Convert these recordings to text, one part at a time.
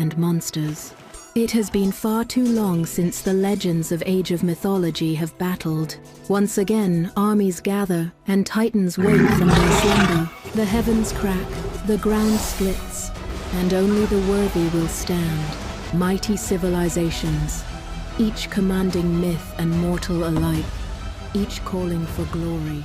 and monsters. It has been far too long since the legends of Age of Mythology have battled. Once again, armies gather, and titans wake from their slumber. The heavens crack, the ground splits, and only the worthy will stand. Mighty civilizations, each commanding myth and mortal alike, each calling for glory.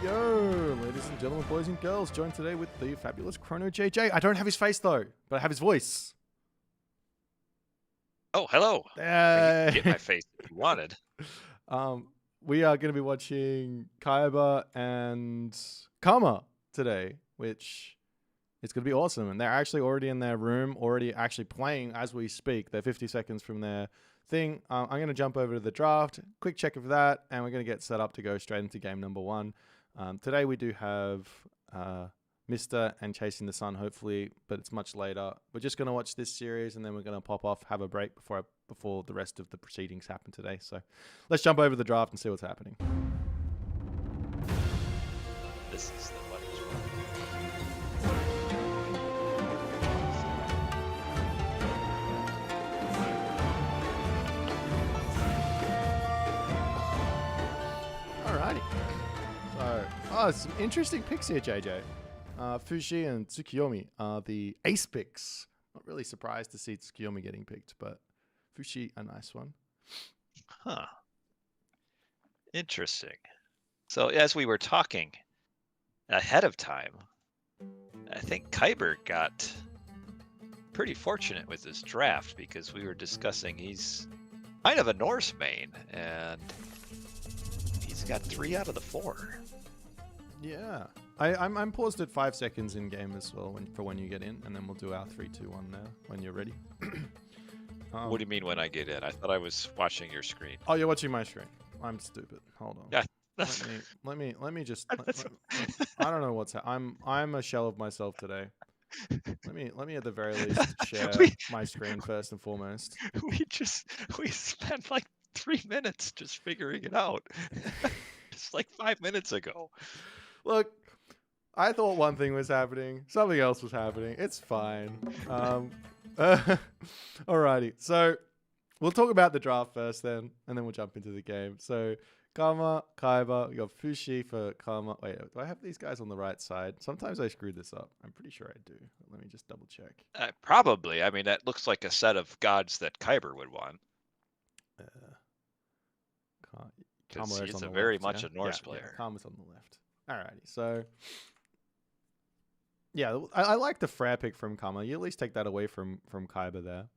Yo, ladies and gentlemen, boys and girls, joined today with the fabulous ChronoJJ. I don't have his face though, but I have his voice. Oh, hello. You can get my face if you wanted. We are going to be watching Kiber and Karma today, which is going to be awesome. And they're actually already in their room, already actually playing as we speak. They're 50 seconds from their thing. I'm going to jump over to the draft, quick check of that, and we're going to get set up to go straight into game number one. Today we do have Mr. and Chasing the Sun, hopefully, but it's much later. We're just going to watch this series, and then we're going to pop off, have a break before the rest of the proceedings happen today. So let's jump over to the draft and see what's happening. This is the one. Alrighty. So, some interesting picks here, JJ. Fushi and Tsukiyomi are the ace picks. Not really surprised to see Tsukiyomi getting picked, but Fushi, a nice one. Huh. Interesting. So as we were talking ahead of time, I think Kiber got pretty fortunate with this draft because we were discussing he's kind of a Norse main, and he's got 3 out of the 4. Yeah. I'm paused at 5 seconds in game as well for when you get in, and then we'll do our 3, 2, 1 there when you're ready. What do you mean when I get in? I thought I was watching your screen. Oh, you're watching my screen. I'm stupid. Hold on. Yeah. Let me just. I don't know what's. I'm a shell of myself today. Let me at the very least share my screen first and foremost. We spent like 3 minutes just figuring it out. Just like 5 minutes ago. Look, I thought one thing was happening, something else was happening. It's fine. Alrighty, so we'll talk about the draft first then, and then we'll jump into the game. So Karma, Kiber, we got Fushi for Karma. Wait, do I have these guys on the right side? Sometimes I screw this up. I'm pretty sure I do. Let me just double check. Probably. I mean, that looks like a set of gods that Kiber would want. He's a very much a Norse player. Yeah, Karma's on the left. Alrighty, so yeah, I like the Freyr pick from Karma. You at least take that away from Kiber there.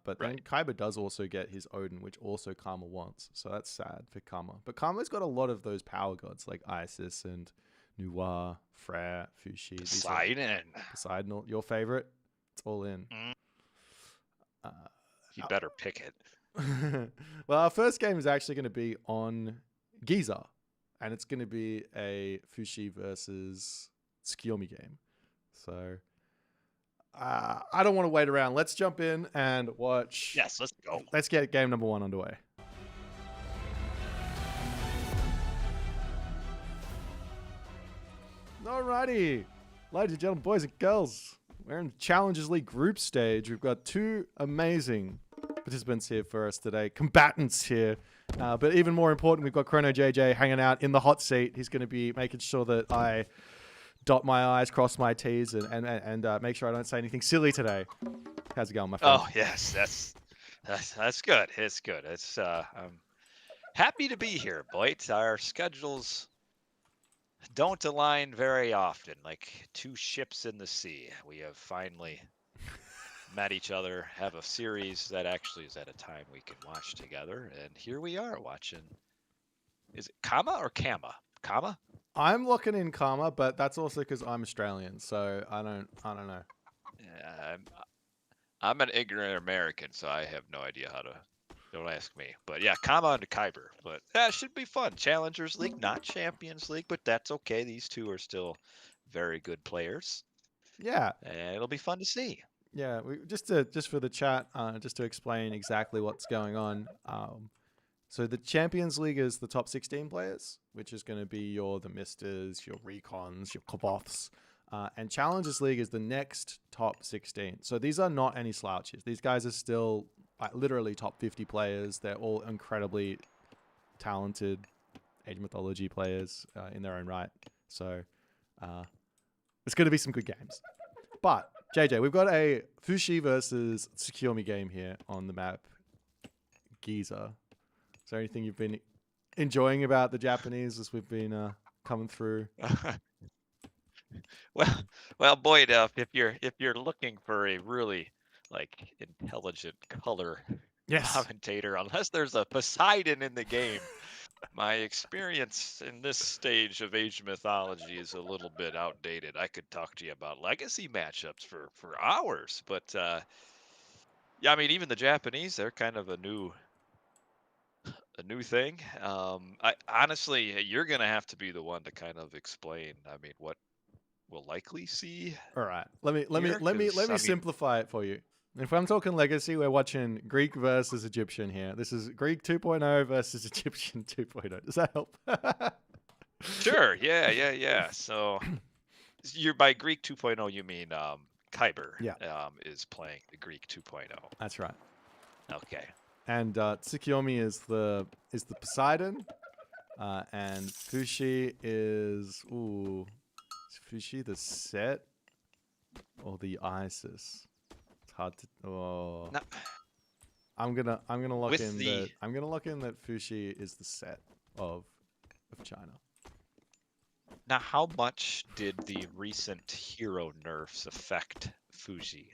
But then Kiber does also get his Odin, which also Karma wants. So that's sad for Karma. But Karma's got a lot of those power gods like Isis and Nuwa, Freyr, Fushi. Poseidon, your favorite? It's all in. You better pick it. Well, our first game is actually going to be on Giza. And it's going to be a Fushi versus Tsukiyomi game. So I don't want to wait around. Let's jump in and watch. Yes, let's go. Let's get game number 1 underway. Alrighty. Ladies and gentlemen, boys and girls, we're in Challengers League group stage. We've got 2 amazing participants here for us today. Combatants here. But even more important, we've got ChronoJJ hanging out in the hot seat. He's going to be making sure that I dot my I's, cross my T's, and make sure I don't say anything silly today. How's it going, my friend? Oh, yes, that's good. It's good. It's I'm happy to be here, Blight. Our schedules don't align very often, like 2 ships in the sea. We have finally met each other, have a series that actually is at a time we can watch together, and here we are watching. Is it Kama or Kama? Kama? I'm looking in Karma, but that's also because I'm Australian, so I don't know. Yeah, I'm an ignorant American, so I have no idea how to. Don't ask me. But yeah, Kama and Kiber. But that should be fun. Challengers League, not Champions League, but that's okay. These 2 are still very good players. Yeah. And it'll be fun to see. Yeah, just for the chat, just to explain exactly what's going on. So the Champions League is the top 16 players, which is going to be the Misters, your Recons, your Koboths. And Challengers League is the next top 16. So these are not any slouches. These guys are still literally top 50 players. They're all incredibly talented Age of Mythology players in their own right. So it's going to be some good games. But JJ, we've got a Fushi versus Tsukiyomi game here on the map Giza. Is there anything you've been enjoying about the Japanese as we've been coming through? Well, Boyd, if you're looking for a really like intelligent color commentator, unless there's a Poseidon in the game, my experience in this stage of Age of Mythology is a little bit outdated. I could talk to you about legacy matchups for hours, but yeah, I mean, even the Japanese, they're kind of a new thing. I honestly, you're gonna have to be the one to kind of explain. I mean, what we'll likely see. All right, let me simplify it for you. If I'm talking legacy, we're watching Greek versus Egyptian here. This is Greek 2.0 versus Egyptian 2.0. Does that help? Sure. Yeah. So you're by Greek 2.0, you mean Kiber? Yeah. Is playing the Greek 2.0. That's right. Okay. And Tsukiyomi is the Poseidon, and Fushi is Fushi the Set or the Isis? It's hard to. Oh. No. I'm gonna lock in that Fushi is the Set of China. Now, how much did the recent hero nerfs affect Fuji?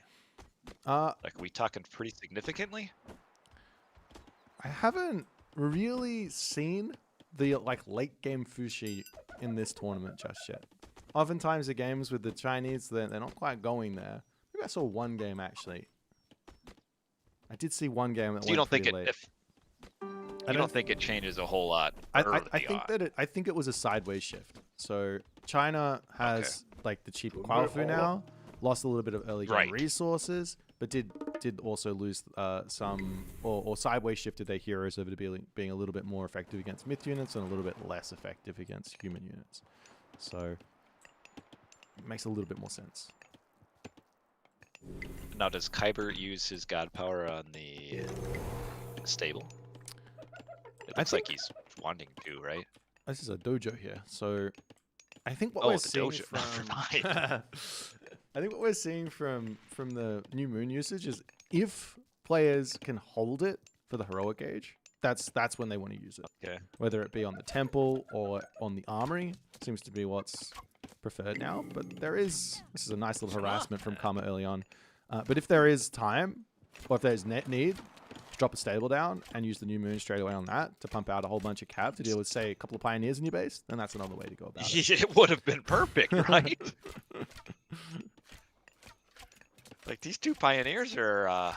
Like, are we talking pretty significantly? I haven't really seen the late game Fushi in this tournament just yet. Oftentimes the games with the Chinese, they're not quite going there. Maybe I saw one game actually. I did see one game that went pretty late. You don't think it changes a whole lot? I think it was a sideways shift. So China has like the cheaper Qualfu now, lost a little bit of early game resources, but did also lose some or sideways shifted their heroes over to being a little bit more effective against myth units and a little bit less effective against human units. So it makes a little bit more sense. Now, does Kiber use his god power on the stable? It looks like he's wanting to, right? This is a dojo here, so I think what we're seeing from I think what we're seeing from the new moon usage is if players can hold it for the heroic age, that's when they want to use it. Okay. Whether it be on the temple or on the armory, seems to be what's preferred now. But this is a nice little harassment from Karma early on. But if there is time, or if there's net need, drop a stable down and use the new moon straight away on that to pump out a whole bunch of cav to deal with, say, a couple of pioneers in your base, then that's another way to go about it. It would have been perfect, right? Like, these two pioneers are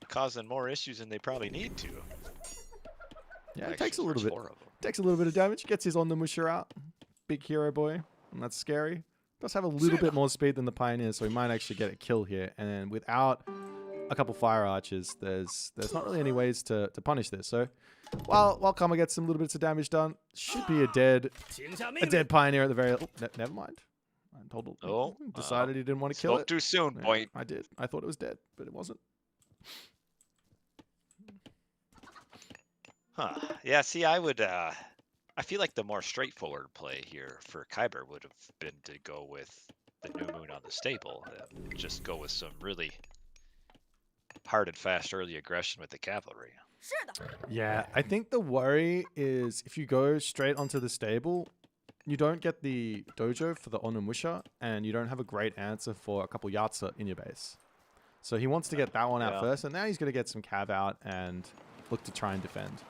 causing more issues than they probably need to. Yeah, it takes a little bit. Takes a little bit of damage. Gets his on the musher out. Big hero boy, and that's scary. Does have a little bit more speed than the pioneers, so he might actually get a kill here. And then without a couple fire archers, there's not really any ways to punish this. So while Kama gets some little bits of damage done, should be a dead pioneer at the very. Never mind. Decided he didn't want to kill it. Spoke too soon, boy. I did. I thought it was dead, but it wasn't. Huh. Yeah, see, I feel like the more straightforward play here for Kiber would have been to go with the new moon on the stable. And just go with some really hard and fast early aggression with the cavalry. Yeah, I think the worry is if you go straight onto the stable, you don't get the dojo for the Onimusha, and you don't have a great answer for a couple Yatsa in your base. So he wants to get that one out first, and now he's going to get some cav out and look to try and defend.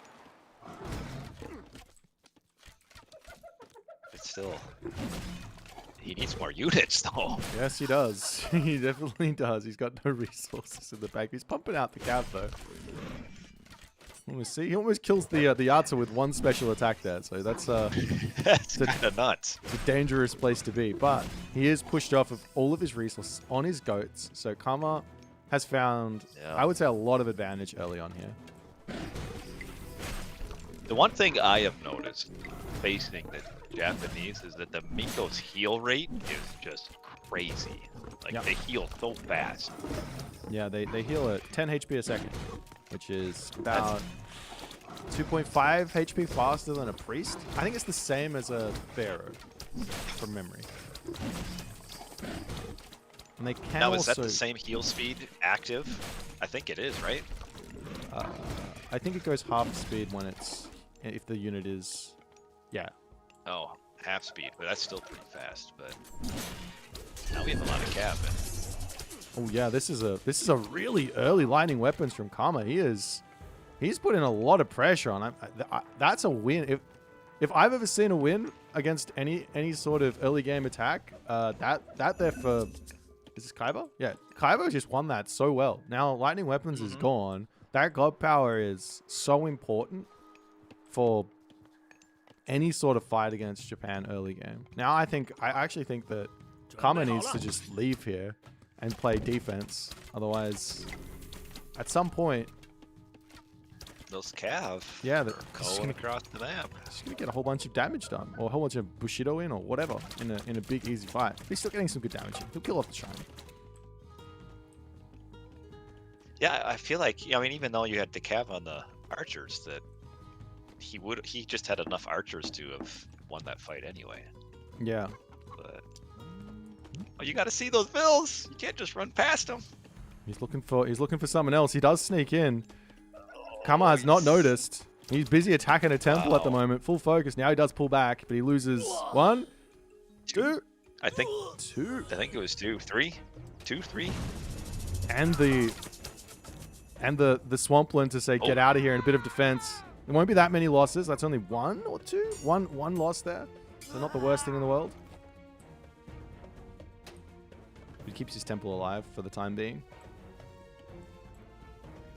But still, he needs more units, though. Yes, he does. He definitely does. He's got no resources in the bank. He's pumping out the cav, though. See, he almost kills the Yatsa with one special attack there, so that's that's kind of nuts. It's a dangerous place to be, but he is pushed off of all of his resources on his goats. So Kama has found, Yeah. I would say, a lot of advantage early on here. The one thing I have noticed facing the Japanese is that the Miko's heal rate is just crazy. Like, Yep. they heal so fast. Yeah, they heal at 10 HP a second, which is about 2.5 HP faster than a priest. I think it's the same as a pharaoh, from memory. And they can Now, also... is that the same heal speed active? I think it is, right? I think it goes half speed when it's... if the unit is... Yeah. Oh, half speed, but that's still pretty fast. But now we have a lot of cap. Oh yeah, this is a really early lightning weapons from Karma. He's put in a lot of pressure on. That's a win. If I've ever seen a win against any sort of early game attack, that there for... Is this Kiber? Yeah, Kiber just won that so well. Now lightning weapons is gone. That god power is so important for any sort of fight against Japan early game. Now I actually think that Karma needs to just leave here and play defense. Otherwise, at some point, Those Cav. yeah, they're Going across the map. just gonna get a whole bunch of damage done, or a whole bunch of Bushido in, or whatever, in a big easy fight. But he's still getting some good damage in. He'll kill off the shrine. Yeah, I feel like, I mean, even though you had the Cav on the archers, that he just had enough archers to have won that fight anyway. Yeah. But oh, you got to see those bills. You can't just run past them. He's looking for someone else. He does sneak in. Kama has not noticed. He's busy attacking a temple at the moment. Full focus. Now he does pull back, but he loses 1, 2, I think 2. I think it was 2, 3, 2, 3. And the Swampland to say get out of here and a bit of defense. There won't be that many losses. That's only 1 or 2. One loss there. So not the worst thing in the world. He keeps his temple alive for the time being.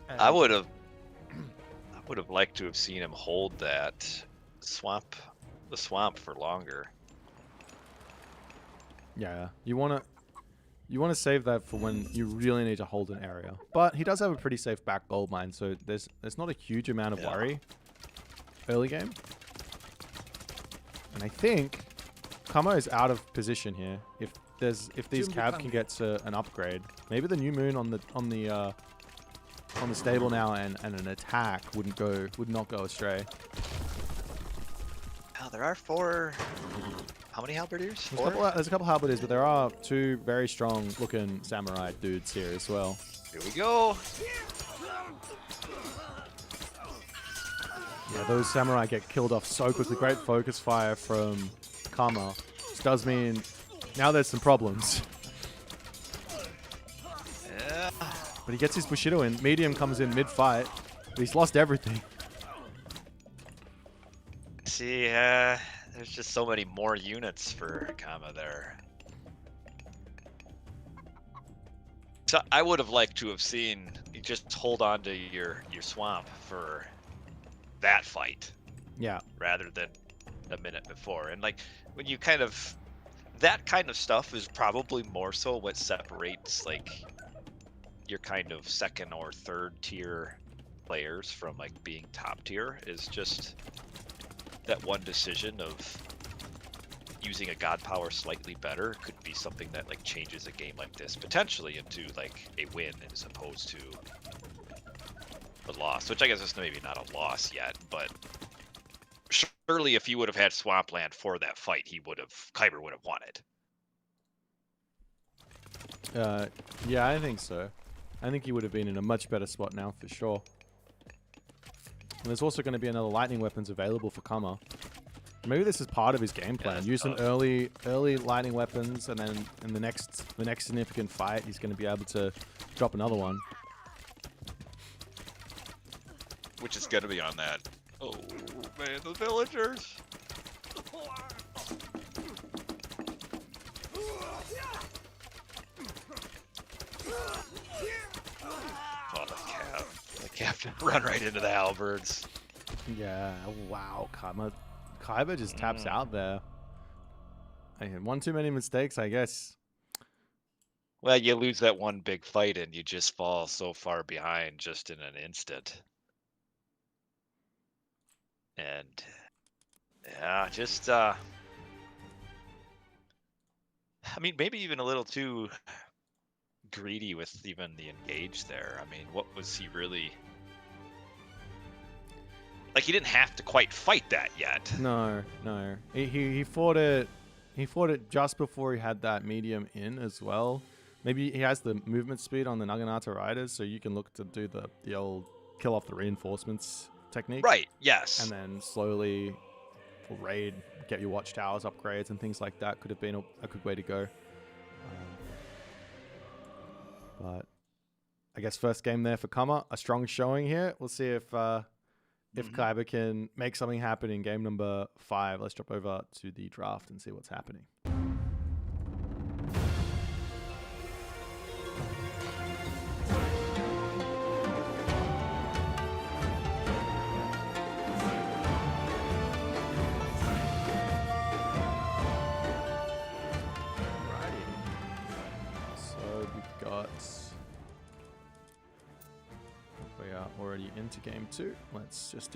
I would have liked to have seen him hold that the swamp for longer. Yeah, you wanna save that for when you really need to hold an area. But he does have a pretty safe back gold mine, so there's not a huge amount of worry early game. And I think Kamo is out of position here. If these Cav can get to an upgrade, maybe the new moon on the stable now and an attack would not go astray. Now there are 4. How many halberdiers? 4. There's a couple halberdiers, but there are 2 very strong looking samurai dudes here as well. Here we go. Yeah, those samurai get killed off so quickly. Great focus fire from Kama. Which does mean now there's some problems. Yeah. But he gets his Bushido in. Medium comes in mid-fight. But he's lost everything. See, there's just so many more units for Kama there. So I would have liked to have seen you just hold on to your swamp for that fight. Yeah. Rather than a minute before. And like when you that kind of stuff is probably more so what separates like your kind of second or third tier players from like being top tier, is just that one decision of using a god power slightly better could be something that like changes a game like this potentially into like a win as opposed to a loss, which I guess is maybe not a loss yet, but surely if you would have had Swampland for that fight, Kiber would have won it. Yeah, I think so. I think he would have been in a much better spot now for sure. And there's also going to be another lightning weapons available for Kama. Maybe this is part of his game plan. Use some early lightning weapons, and then in the next significant fight, he's going to be able to drop another one. Which is going to be on that. Oh man, the villagers. Oh, the captain run right into the halberds. Yeah, wow. Kiber just taps out there. One too many mistakes, I guess. Well, you lose that one big fight and you just fall so far behind just in an instant. And yeah, just I mean, maybe even a little too greedy with even the engage there. I mean, what was he really like? He didn't have to quite fight that yet. No, no. He fought it. He fought it just before he had that medium in as well. Maybe he has the movement speed on the Naginata Riders, so you can look to do the old kill off the reinforcements technique. Right. Yes. And then slowly raid, get your watchtowers upgrades and things like that. Could have been a good way to go. But I guess first game there for Kama, a strong showing here. We'll see if Kiber can make something happen in game number 5. Let's drop over to the draft and see what's happening. We are already into game 2. Let's just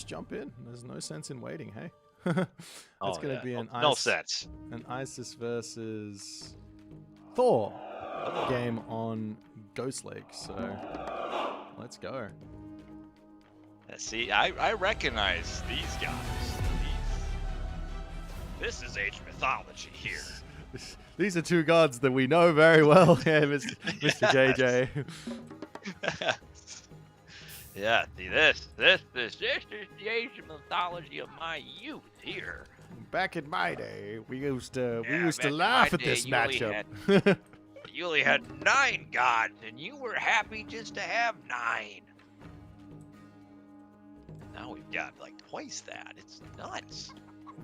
jump in. There's no sense in waiting, hey. It's going to be an Isis versus Thor game on Ghost Lake. So let's go. See, I recognize these guys. This is Age Mythology here. These are two gods that we know very well, yeah, Mr. JJ. Yeah, see this is the Age Mythology of my youth here. Back in my day, we used to laugh at this matchup. You only had 9 gods, and you were happy just to have 9. Now we've got like twice that. It's nuts.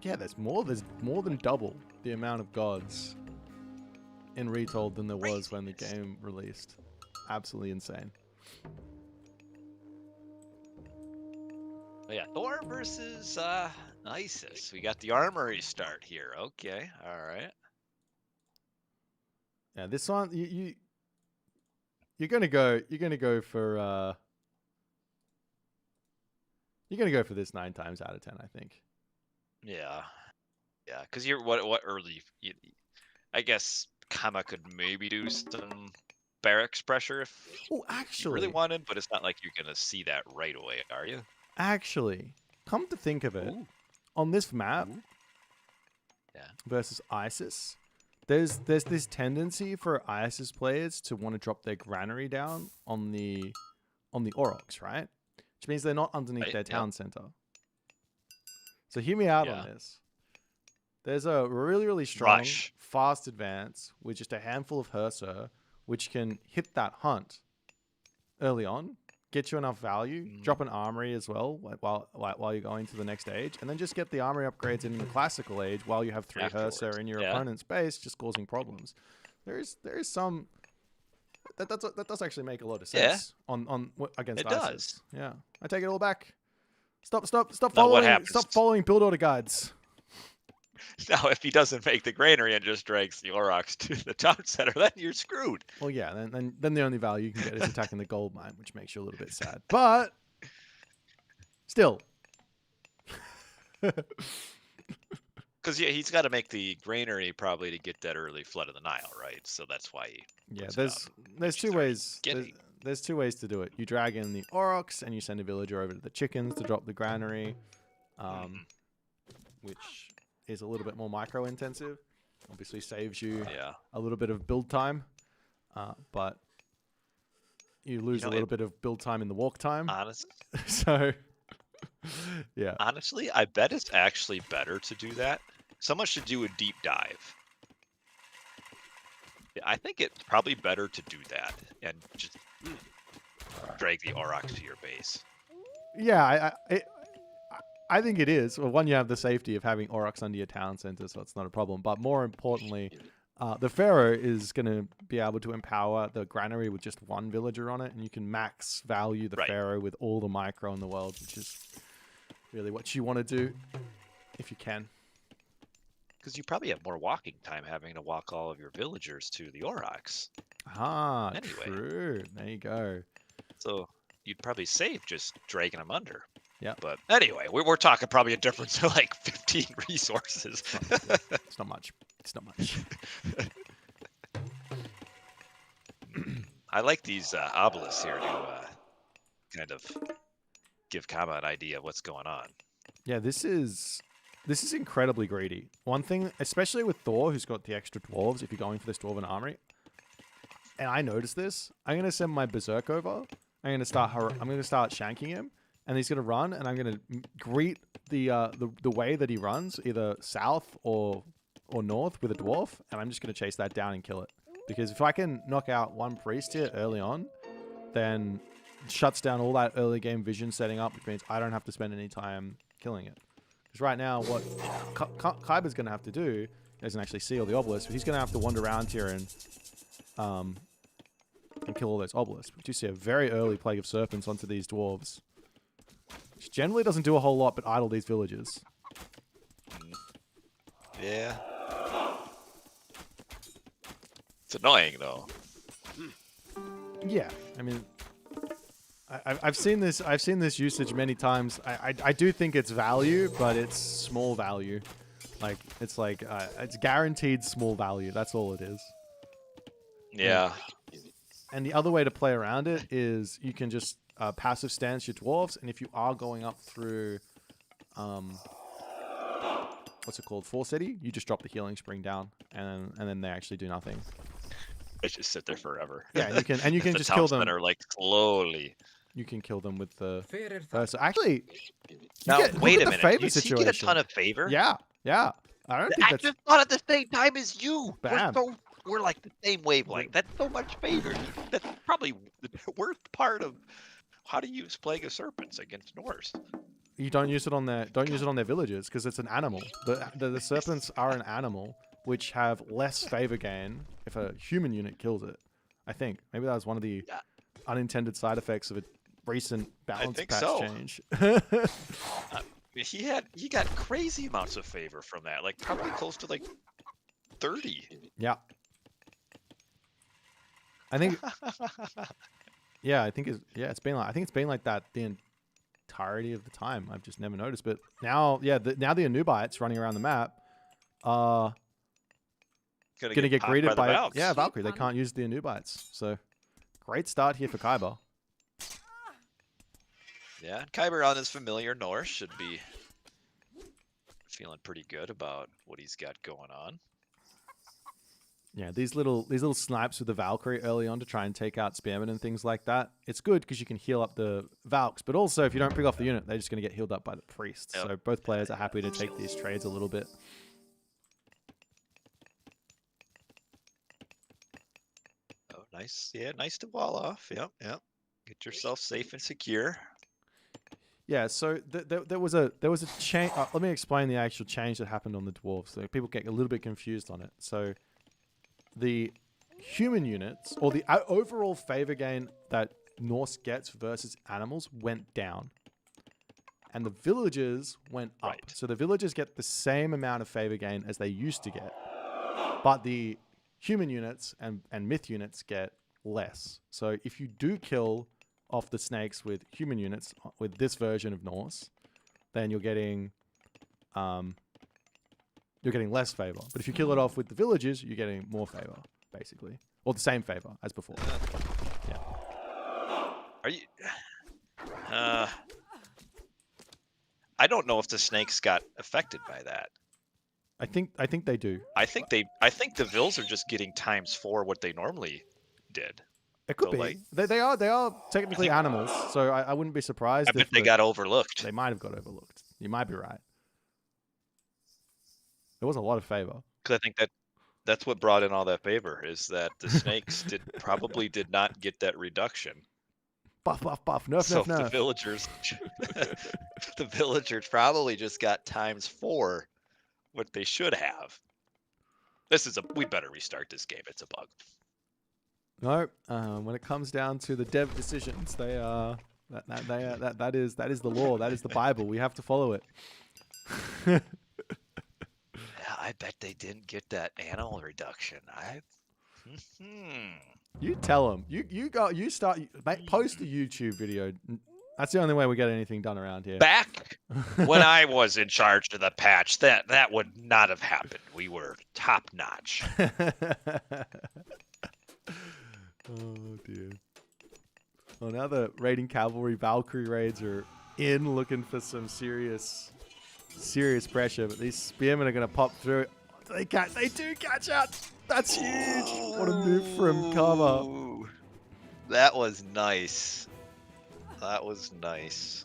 Yeah, there's more than double the amount of gods in Retold than there was when the game released. Absolutely insane. But yeah, Thor versus Isis. We got the armory start here. Okay, all right. Yeah, this one you're gonna go for this 9 times out of 10, I think. Yeah, because you're what early? I guess Kama could maybe do some barracks pressure if you really wanted, but it's not like you're gonna see that right away, are you? Actually, come to think of it, on this map versus Isis, there's this tendency for Isis players to want to drop their granary down on the Aurochs, right? Which means they're not underneath their town center. So hear me out on this. There's a really, really strong, fast advance with just a handful of Herser, which can hit that hunt early on, get you enough value, drop an armory as well while you're going to the next age, and then just get the armory upgrades in the classical age while you have 3 Herser in your opponent's base, just causing problems. There is some that does actually make a lot of sense against Isis. Does. Yeah, I take it all back. Stop following build order guides. Now, if he doesn't make the granary and just drags the Aurochs to the town center, then you're screwed. Well, yeah, then the only value you can get is attacking the gold mine, which makes you a little bit sad. But still. Because he's got to make the granary probably to get that early flood of the Nile, right? So that's why he. Yeah, there's 2 ways. There's 2 ways to do it. You drag in the Aurochs and you send a villager over to the chickens to drop the granary, which is a little bit more micro intensive. Obviously saves you a little bit of build time, but you lose a little bit of build time in the walk time. Honestly. So, yeah. Honestly, I bet it's actually better to do that. Someone should do a deep dive. Yeah, I think it's probably better to do that and just drag the Aurochs to your base. Yeah, I think it is. Well, one, you have the safety of having Aurochs under your town center, so it's not a problem. But more importantly, the Pharaoh is going to be able to empower the granary with just 1 villager on it, and you can max value the Pharaoh with all the micro in the world, which is really what you want to do if you can. Because you probably have more walking time having to walk all of your villagers to the Aurochs. Ah, Anyway. true. There you go. So you'd probably save just dragging them under. Yeah. But anyway, we're talking probably a difference of like 15 resources. It's not much. It's not much. I like these obelisks here to kind of give Kama an idea of what's going on. Yeah, this is incredibly greedy. One thing, especially with Thor, who's got the extra dwarves, if you're going for this dwarven armory, and I noticed this, I'm gonna send my berserk over. I'm gonna start shanking him, and he's gonna run, and I'm gonna greet the way that he runs, either south or north with a dwarf, and I'm just gonna chase that down and kill it. Because if I can knock out one priest here early on, then it shuts down all that early game vision setting up, which means I don't have to spend any time killing it. Because right now, what Kiber's going to have to do, he doesn't actually see all the obelisks, but he's going to have to wander around here and kill all those obelisks. But you see a very early Plague of Serpents onto these dwarves, which generally doesn't do a whole lot but idle these villages. Yeah. It's annoying, though. Yeah, I mean, I've seen this usage many times. I do think it's value, but it's small value. It's guaranteed small value. That's all it is. Yeah. And the other way to play around it is you can just passive stance your dwarves, and if you are going up through, what's it called, Force City, you just drop the healing spring down, and then they actually do nothing. They just sit there forever. Yeah, and you can the just kill them. That are like slowly. You can kill them with the. So actually, Now wait a minute. Favor You situation. get a ton of favor. Yeah. I don't think I that's just thought at the same time as you. bad. We're like the same wavelength. That's so much favor. That's probably the worst part of how to use Plague of Serpents against Norse. You don't use it on their villages because it's an animal. The serpents are an animal which have less favor gain if a human unit kills it. I think maybe that was one of the unintended side effects of a recent balance patch change. He got crazy amounts of favor from that, like probably close to like 30. Yeah. I think. Yeah, I think it's been like that the entirety of the time. I've just never noticed, but now, now the Anubites running around the map are gonna get greeted by Valkyrie. They can't use the Anubites, so great start here for Kiber. Yeah, Kiber on his familiar Norse should be feeling pretty good about what he's got going on. Yeah, these little snipes with the Valkyrie early on to try and take out Spearmen and things like that. It's good because you can heal up the Valks, but also if you don't pick off the unit, they're just going to get healed up by the priests. Yep. So both players are happy to take these trades a little bit. Oh, nice. Yeah, nice to wall off. Yep. Get yourself safe and secure. Yeah, so there was a change. Let me explain the actual change that happened on the dwarves. So people get a little bit confused on it. So the human units, or the overall favor gain that Norse gets versus animals, went down. And the villagers went up. Right. So the villagers get the same amount of favor gain as they used to get. But the human units and myth units get less. So if you do kill off the snakes with human units with this version of Norse, then you're getting less favor. But if you kill it off with the villagers, you're getting more favor, basically, or the same favor as before. Yeah. Are you? I don't know if the snakes got affected by that. I think they do. I think the Vills are just getting ×4 what they normally did. It could be. Like, they are technically animals, so I wouldn't be surprised if they got overlooked. They might have got overlooked. You might be right. There was a lot of favor. Because I think that's what brought in all that favor, is that the snakes probably did not get that reduction. Buff, nerf. The villagers probably just got ×4 what they should have. We better restart this game. It's a bug. No, when it comes down to the dev decisions, that is the law. That is the Bible. We have to follow it. Yeah, I bet they didn't get that animal reduction. You tell them. You start. Post a YouTube video. That's the only way we get anything done around here. Back when I was in charge of the patch, that would not have happened. We were top notch. Oh dear. Well, now the raiding cavalry Valkyrie raids are in, looking for some serious pressure. But these spearmen are going to pop through. They do catch out. That's huge. What a move from Kiber. That was nice. That was nice.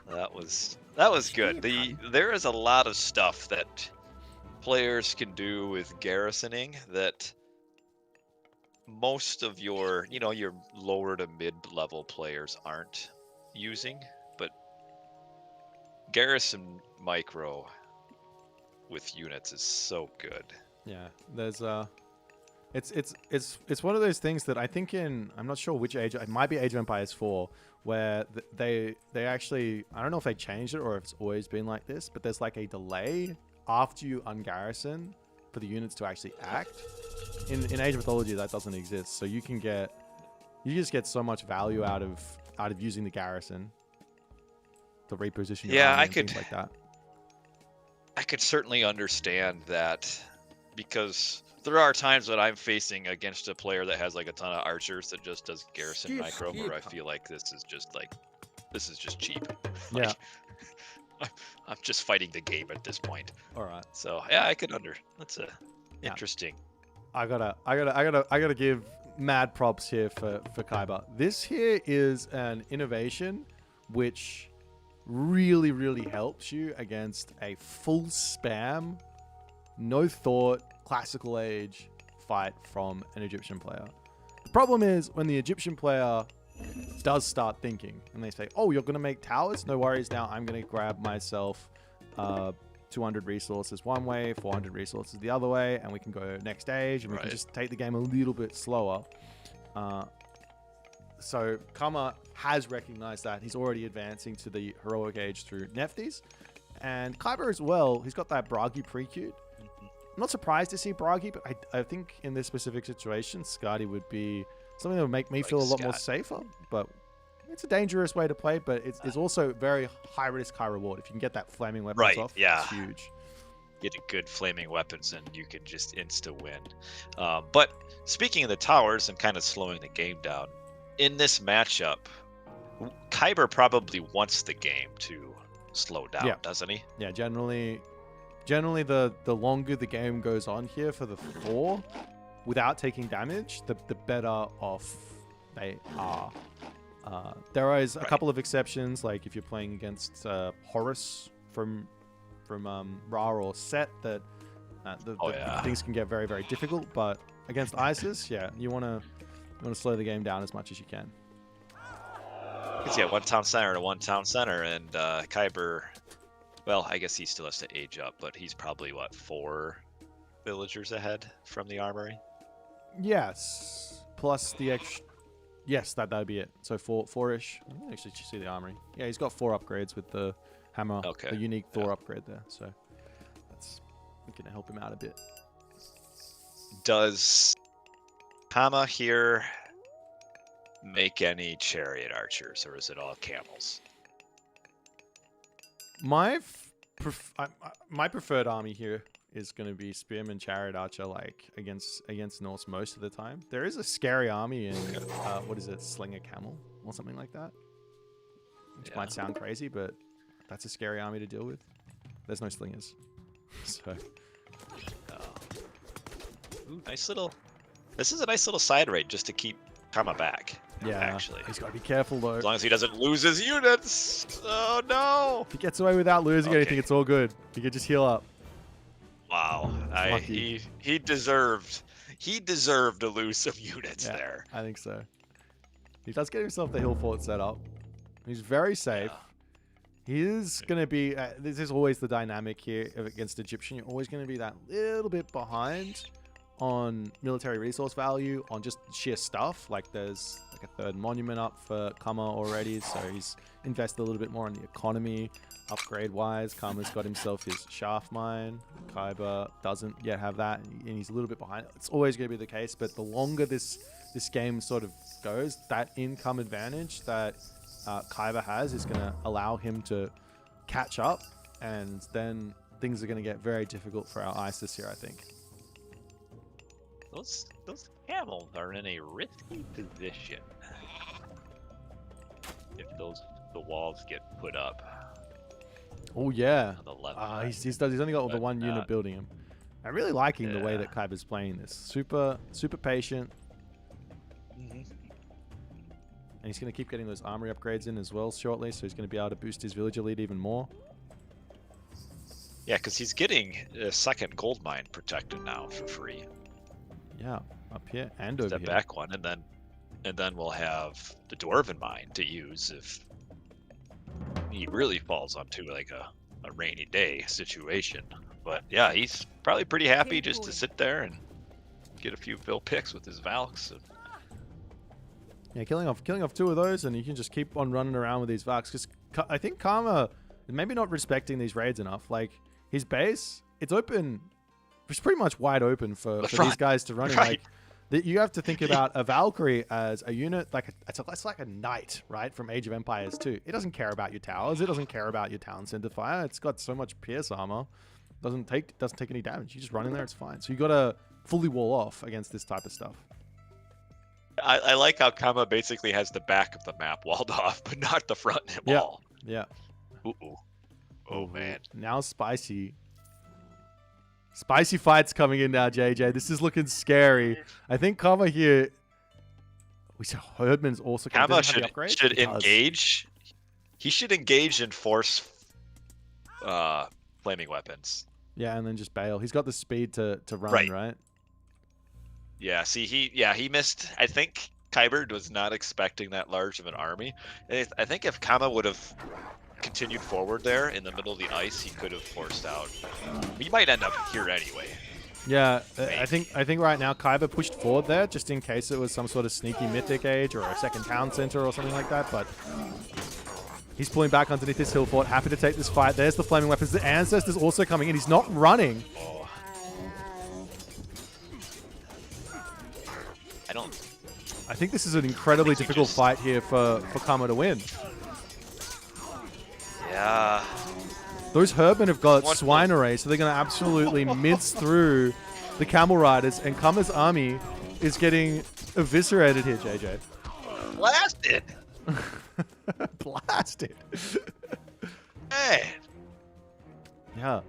That was good. There is a lot of stuff that players can do with garrisoning that most of your lower to mid-level players aren't using, but garrison micro with units is so good. Yeah, there's it's one of those things that I think I'm not sure which age, it might be Age of Empires 4, where they actually, I don't know if they changed it or if it's always been like this, but there's like a delay after you ungarrison for the units to actually act. In Age of Mythology that doesn't exist, so you just get so much value out of using the garrison to reposition your army and things like that. I could certainly understand that, because there are times that I'm facing against a player that has like a ton of archers that just does garrison micro, where I feel like this is just cheap. Yeah. I'm just fighting the game at this point. All right. So yeah, that's interesting. I gotta give mad props here for Kiber. This here is an innovation which really, really helps you against a full spam, no thought, classical age fight from an Egyptian player. The problem is when the Egyptian player does start thinking and they say, oh, you're going to make towers? No worries. Now I'm going to grab myself 200 resources one way, 400 resources the other way, and we can go next stage, and we can just take the game a little bit slower. So Kama has recognized that. He's already advancing to the heroic age through Nephthys. And Kiber as well, he's got that Bragi pre-queued. I'm not surprised to see Bragi, but I think in this specific situation, Skadi would be something that would make me feel a lot more safer. But it's a dangerous way to play, but it's also very high risk, high reward. If you can get that flaming weapons off, it's huge. Get a good flaming weapons and you can just insta-win. But speaking of the towers and kind of slowing the game down, in this matchup, Kiber probably wants the game to slow down, doesn't he? Yeah, generally the longer the game goes on here for the 4 without taking damage, the better off they are. There is a couple of exceptions, like if you're playing against Horus from Ra or Set, that things can get very, very difficult. But against Isis, you want to slow the game down as much as you can. Because one town center to one town center, and Kiber, well, I guess he still has to age up, but he's probably 4 villagers ahead from the armory. Yes, plus the extra. Yes, that would be it. So 4-ish. Actually, you see the armory. Yeah, he's got 4 upgrades with the hammer, the unique Thor upgrade there. So that's going to help him out a bit. Does Kama here make any chariot archers, or is it all camels? My preferred army here is going to be Spearman, Chariot Archer, like against Norse most of the time. There is a scary army in what is it, Slinger Camel or something like that, which might sound crazy, but that's a scary army to deal with. There's no slingers, so. Ooh, nice little. This is a nice little side raid just to keep Kama back. Yeah, actually, he's got to be careful though. As long as he doesnes't lose his units. Oh no! If he gets away without losing anything, it's all good. He can just heal up. Wow, he deserved to lose some units there. I think so. He does get himself the hill fort set up. He's very safe. He is going to be. This is always the dynamic here against Egyptian. You're always going to be that little bit behind on military resource value, on just sheer stuff. Like there's like a third monument up for Kama already, so he's invested a little bit more in the economy. Upgrade-wise, Kama's got himself his shaft mine. Kiber doesn't yet have that, and he's a little bit behind. It's always going to be the case, but the longer this game sort of goes, that income advantage that Kiber has is going to allow him to catch up, and then things are going to get very difficult for our ice this year, I think. Those camels are in a risky position if the walls get put up. Oh yeah, On the left he's only got the one unit building him. I'm really liking the way Yeah. that Kiber's playing this. Super patient, and he's going to keep getting those armory upgrades in as well shortly. So he's going to be able to boost his villager lead even more. Yeah, because he's getting a second gold mine protected now for free. Yeah, up here and over Step here. back one, and then we'll have the dwarven mine to use if he really falls onto like a rainy day situation. But yeah, he's probably pretty happy just to sit there and get a few Bill picks with his Valks. Yeah, killing off 2 of those, and you can just keep on running around with these Valks. Because I think Karma is maybe not respecting these raids enough. Like his base, it's open, it's pretty much wide open for these guys to run in. Right. Like, you have to think about a Valkyrie as a unit, it's like a knight, right, from Age of Empires 2. It doesn't care about your towers. It doesn't care about your town center fire. It's got so much pierce armor. Doesn't take any damage. You just run in there, it's fine. So you got to fully wall off against this type of stuff. I like how Kama basically has the back of the map walled off, but not the front wall. Yeah. Ooh. Oh man. Now spicy fights coming in now, JJ. This is looking scary. I think Kama here. We saw Herdman's also Kama doesn't have the upgrade? should He does. engage. He should engage and force flaming weapons. Yeah, and then just bail. He's got the speed to run, right? Yeah, see, he missed. I think Kiber was not expecting that large of an army. I think if Kama would have continued forward there in the middle of the ice, he could have forced out. He might end up here anyway. Yeah, I think right now Kiber pushed forward there just in case it was some sort of sneaky mythic age or a second town center or something like that, but he's pulling back underneath this hill fort, happy to take this fight. There's the flaming weapons. The Ancestor's also coming in. He's not running. Oh. I think this is an incredibly difficult fight here for Kama to win. Yeah. Those Herdmen have got swine array, so they're going to absolutely mince through the camel riders, and Kama's army is getting eviscerated here, JJ. Blasted. Blasted. Hey. Yeah.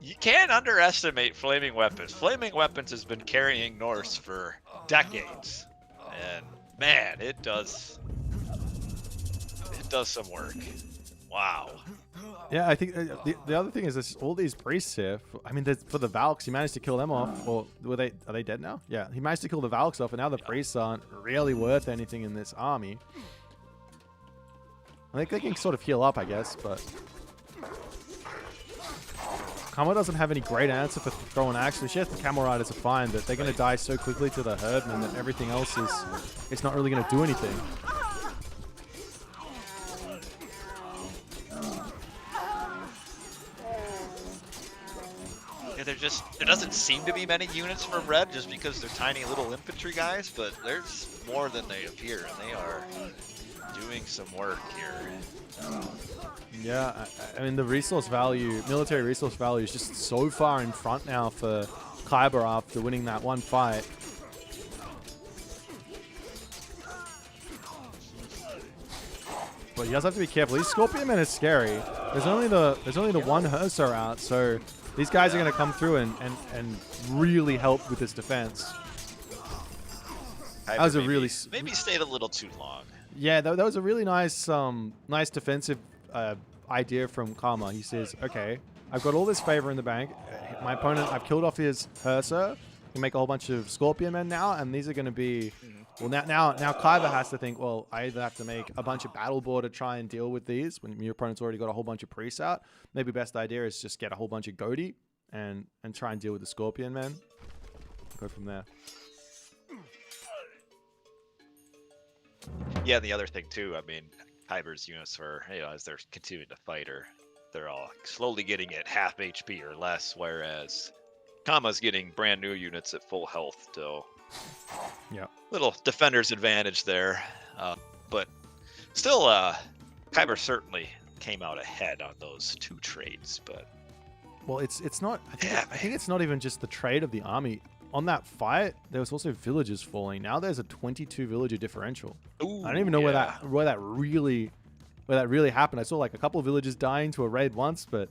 You can't underestimate flaming weapons. Flaming weapons has been carrying Norse for decades, and man, it does some work. Wow. Yeah, I think the other thing is this, all these priests here. I mean, for the Valks, he managed to kill them off. Or are they dead now? Yeah, he managed to kill the Valks off, and now the priests aren't really worth anything in this army. I think they can sort of heal up, I guess, but Kama doesn't have any great answer for throwing axe. The Chef, the Camel Riders are fine, but they're going to die so quickly to the Herdman that everything else it's not really going to do anything. Yeah, there doesn't seem to be many units for red just because they're tiny little infantry guys, but there's more than they appear, and they are doing some work here. Yeah, I mean, the resource value, military resource value is just so far in front now for Kiber after winning that one fight. But you guys have to be careful. These Scorpion Men are scary. There's only the one Herso out, so these guys are going to come through and really help with this defense. That was a really maybe stayed a little too long. Yeah, that was a really nice nice defensive idea from Kama. He says, okay, I've got all this favor in the bank. My opponent, I've killed off his Hersa. I can make a whole bunch of Scorpion Men now, and these are going to be... Well, now Kiber has to think, well, I either have to make a bunch of battle board to try and deal with these when your opponent's already got a whole bunch of priests out. Maybe best idea is just get a whole bunch of Goaty and try and deal with the Scorpion Men. Go from there. Yeah, and the other thing too, I mean, Kiber's units are, as they're continuing to fight, they're all slowly getting at half HP or less, whereas Kama's getting brand new units at full health. So, yeah, little defender's advantage there, but still, Kiber certainly came out ahead on those 2 trades. But well, it's not. Yeah, I think it's not even just the trade of the army. On that fight, there was also villages falling. Now there's a 22 villager differential. ooh, I don't even know yeah. where that really happened. I saw like a couple of villagers dying to a raid once, but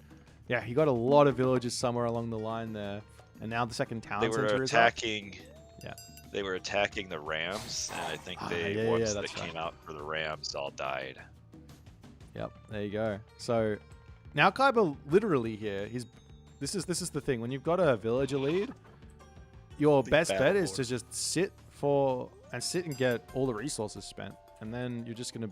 yeah, he got a lot of villages somewhere along the line there. And now the second town center is up. Yeah. They were attacking the Rams, and I think the ones that came out for the Rams all died. Yep, there you go. So now Kiber literally here, this is the thing. When you've got a villager lead, your best bet is to just sit and get all the resources spent, and then you're just gonna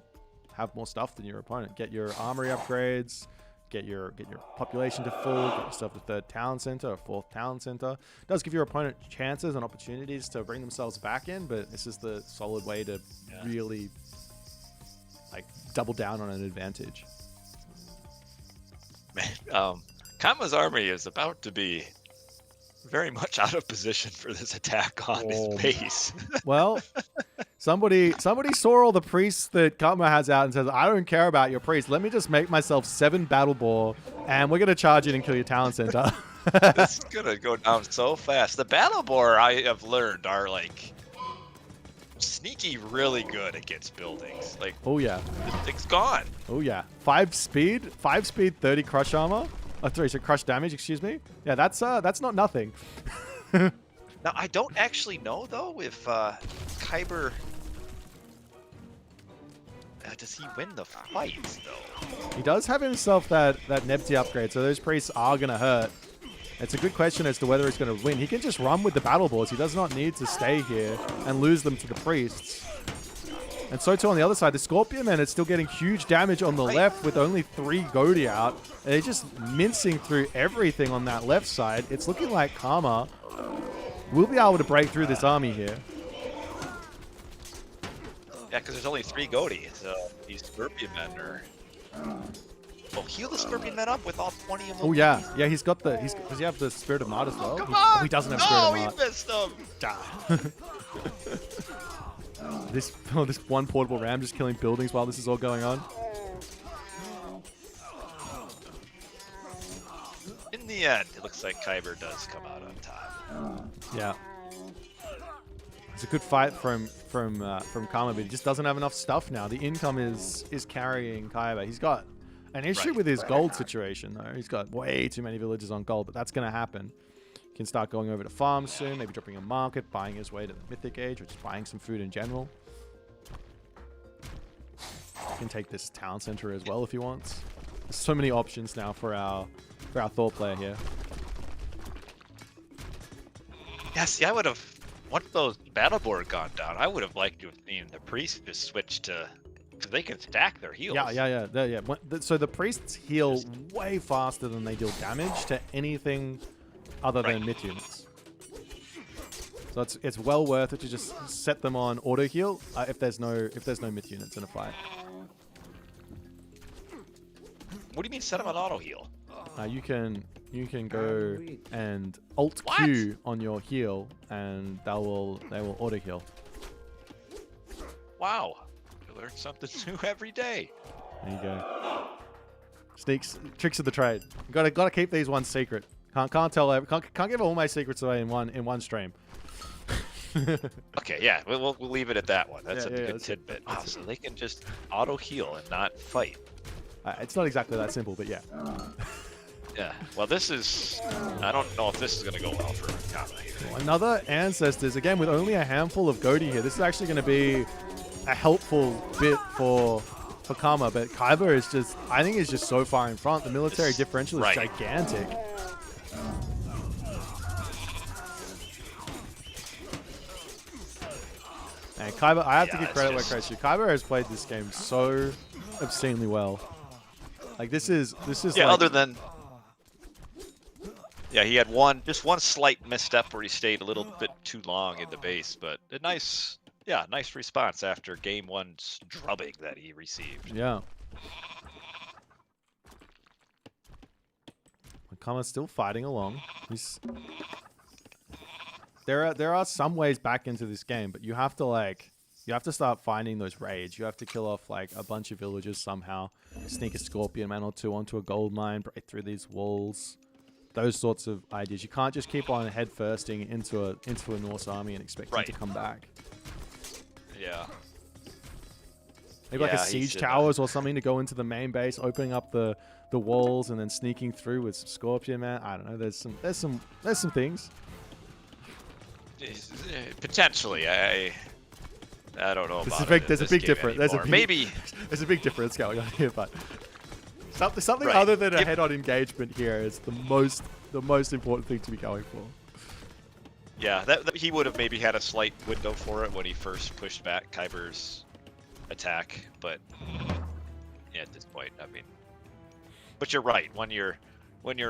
have more stuff than your opponent. Get your armory upgrades, get your population to full, get yourself a 3rd town center, a 4th town center. It does give your opponent chances and opportunities to bring themselves back in, but this is the solid way to really like double down on an advantage. Man, Kama's army is about to be very much out of position for this attack on his base. Well, somebody saw all the priests that Kama has out and says, I don't care about your priests. Let me just make myself 7 battle boar, and we're going to charge in and kill your town center. This is going to go down so fast. The battle boar, I have learned, are like sneaky really good against buildings. Like, oh yeah, this thing's gone. Oh yeah, 5 speed, 30 crush armor. Oh, sorry, so crush damage, excuse me. Yeah, that's not nothing. Now, I don't actually know, though, if Kiber... does he win the fights, though? He does have himself that Nebty upgrade, so those priests are going to hurt. It's a good question as to whether he's going to win. He can just run with the battle boards. He does not need to stay here and lose them to the priests. And so too on the other side, the Scorpion Man is still getting huge damage on the left with only 3 Goaty out. And they're just mincing through everything on that left side. It's looking like Kama will be able to break through this army here. Yeah, because there's only 3 Goaty, so these Scorpion Men are... Oh, heal the Scorpion Men up with all 20 of them. Oh yeah, yeah. Does he have the Spirit of Mart as well? Come on! He doesn't have Spirit of Mart. No, he missed them. This one portable ram just killing buildings while this is all going on. In the end, it looks like Kiber does come out on top. Yeah. It's a good fight from Kama, but he just doesn't have enough stuff now. The income is carrying Kiber. He's got an issue with his gold situation, though. He's got way too many villages on gold, but that's going to happen. He can start going over to farms soon, maybe dropping a market, buying his way to the Mythic Age, or just buying some food in general. He can take this town center as well if he wants. There's so many options now for our Thor player here. Yeah, see, I would have... Once those battle board gone down, I would have liked to have seen the priests just switch to... Because they can stack their heals. Yeah. So the priests heal way faster than they deal damage to anything other than myth units. So it's well worth it to just set them on auto heal if there's no myth units in a fight. What do you mean set them on auto heal? You can go and Alt Q on your heal, and they will auto heal. Wow, you learn something new every day. There you go. Sneaks, tricks of the trade. Gotta keep these ones secret. Can't give all my secrets away in one stream. Okay, yeah, we'll leave it at that one. That's a good tidbit. Wow, so they can just auto heal and not fight. It's not exactly that simple, but yeah. Yeah, well, this is... I don't know if this is going to go well for Kama. Another Ancestors, again, with only a handful of Goaty here. This is actually going to be a helpful bit for Kama, but Kiber is just... I think is just so far in front. The military differential is gigantic. And Kiber, I have to give credit where credit's due. Kiber has played this game so obscenely well. Like, this is yeah, like, other than... Yeah, he had just one slight misstep where he stayed a little bit too long in the base, but a nice Yeah, nice response after game 1's drubbing that he received. Yeah. Kama's still fighting along. There are some ways back into this game, but you have to start finding those raids. You have to kill off like a bunch of villagers somehow, sneak a scorpion man or two onto a gold mine, break through these walls. Those sorts of ideas. You can't just keep on head firsting into a Norse army and expect them to come back. Yeah. Maybe like a siege towers or something to go into the main base, opening up the walls and then sneaking through with some scorpion man. I don't know. There's some things. Potentially, I don't know about there's a big difference. Maybe there's a big difference going on here, but something Right. other than a head-on engagement here is the most important thing to be going for. Yeah, that he would have maybe had a slight window for it when he first pushed back Kiber's attack, but yeah, at this point, I mean, but you're right. When you're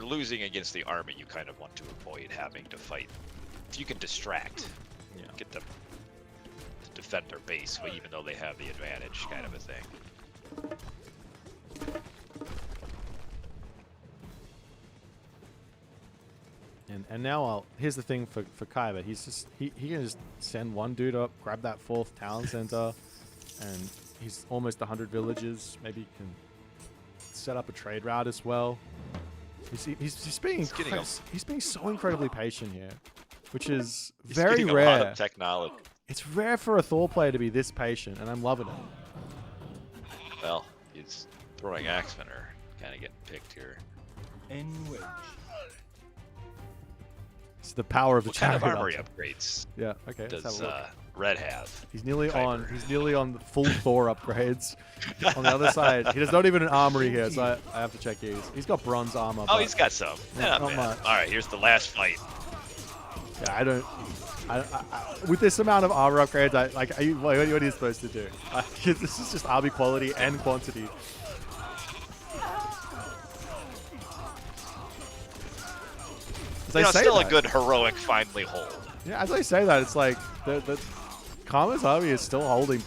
losing against the army, you kind of want to avoid having to fight. If you can distract, get them to defend their base, even though they have the advantage, kind of a thing. And now here's the thing for Kiber. He can just send one dude up, grab that 4th town center, and he's almost 100 villages. Maybe he can set up a trade route as well. He's being so incredibly patient here, which is very rare. A lot of technology. It's rare for a Thor player to be this patient, and I'm loving it. Well, he's throwing Axemen are kind of getting picked here. It's the power of the What kind of chariot armory option. upgrades Yeah, okay. does let's have a look. Red have? He's nearly Kiber? He's nearly on the full Thor upgrades. On the other side, he does not even an armory here, so I have to check his. He's got bronze armor. Oh, he's got some. Not Not bad. much. All right, here's the last fight. Yeah, I don't. With this amount of armor upgrades, what are you supposed to do? This is just army quality and quantity. Still a good heroic finally hold. Yeah, as I say that, it's like the Kama's army is still holding.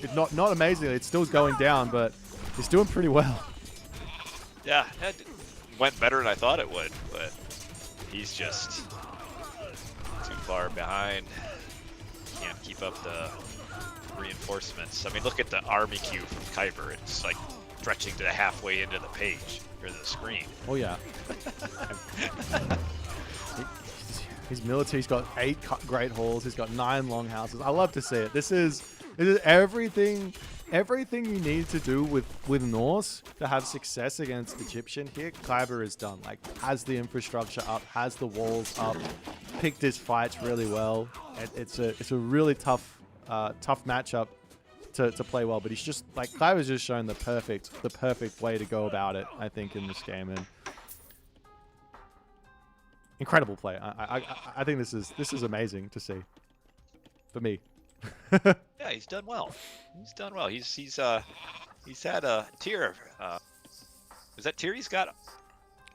It's not amazingly, it's still going down, but it's doing pretty well. Yeah, it went better than I thought it would, but he's just too far behind. Can't keep up the reinforcements. I mean, look at the army queue from Kiber. It's like stretching to the halfway into the page or the screen. Oh yeah. His military's got 8 great halls. He's got 9 long houses. I love to see it. This is everything you need to do with Norse to have success against Egyptian here. Kiber is done. Like, has the infrastructure up, has the walls up, picked his fights really well. It's a really tough matchup to play well. But he's just like Kiber's just shown the perfect way to go about it, I think, in this game. And incredible play. I think this is amazing to see. For me. Yeah, he's done well. He's done well. He's had a tier. Is that tier he's got?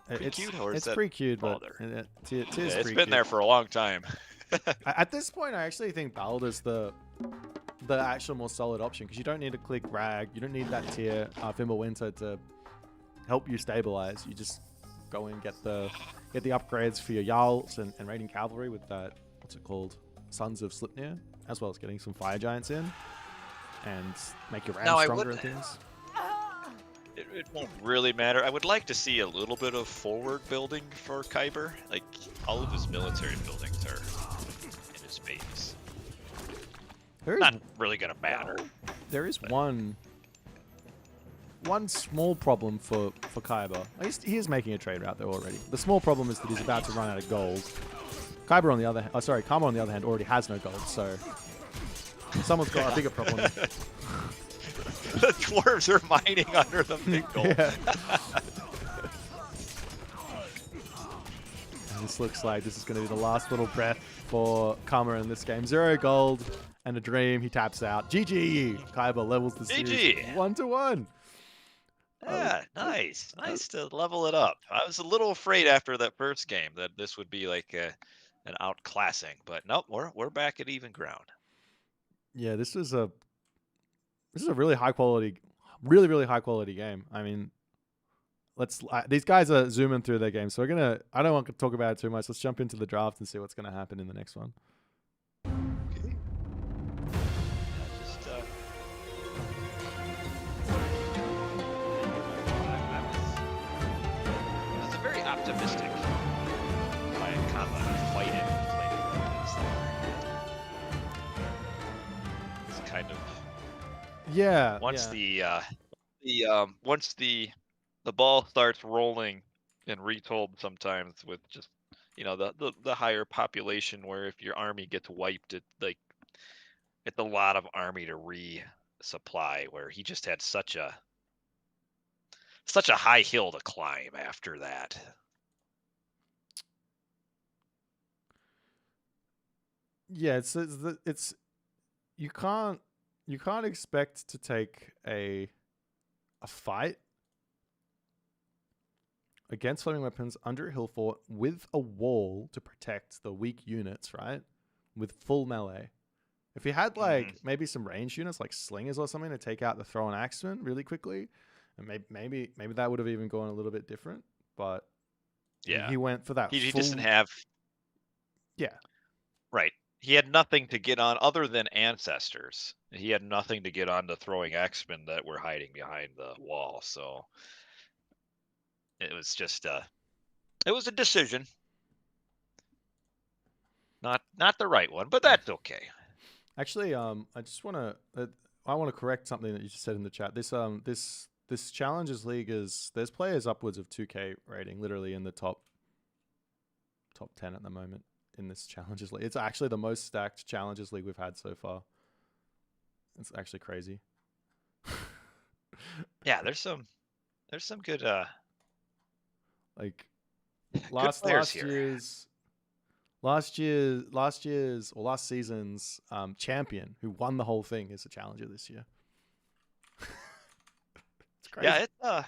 Pre-queued, or is it's that pre-queued, but Balder? it's Been there for a long time. At this point, I actually think Balder's the actual more solid option, because you don't need to click Rag. You don't need that tier Fimbulwinter to help you stabilize. You just go and get the upgrades for your Jarls and raiding cavalry with that, what's it called? Sons of Slipnir, as well as getting some Fire Giants in and make your Ram stronger and things. It won't really matter. I would like to see a little bit of forward building for Kiber. Like, all of his military buildings are in his base. Not really gonna matter. There is one small problem for Kiber. He is making a trade route though already. The small problem is that he's about to run out of gold. Kama on the other hand already has no gold, so someone's got a bigger problem. The dwarves are mining under the big gold. Yeah. And this looks like this is going to be the last little breath for Kama in this game. 0 gold and a dream. He taps out. GG! Kiber levels the series 1-1. Yeah, nice. Nice to level it up. I was a little afraid after that first game that this would be like an outclassing, but nope, we're back at even ground. Yeah, this is a really high quality, really high quality game. I mean, these guys are zooming through their game, so I don't want to talk about it too much. Let's jump into the draft and see what's gonna happen in the next one. Okay. Just it was a very optimistic by combo to fight it and play it. It's kind of Yeah. once yeah. once the ball starts rolling and retold sometimes with just the higher population where if your army gets wiped it's a lot of army to resupply where he just had such a high hill to climb after that. Yeah, it's you can't expect to take a fight against flaming weapons under a hill fort with a wall to protect the weak units, right? With full melee. If you had like maybe some range units like slingers or something to take out the thrown axemen really quickly, and maybe that would have even gone a little bit different. But Yeah, he went for that. he full... doesn't have. Yeah, right. He had nothing to get on other than ancestors. He had nothing to get on to throwing axemen that were hiding behind the wall. So it was just it was a decision. Not the right one, but that's okay. Actually, I just want to I want to correct something that you just said in the chat. This Challengers League there's players upwards of 2K rating, literally in the top 10 at the moment in this Challengers League. It's actually the most stacked Challengers League we've had so far. It's actually crazy. Yeah, there's some good like last season's champion who won the whole thing is a challenger this year. It's crazy. Yeah,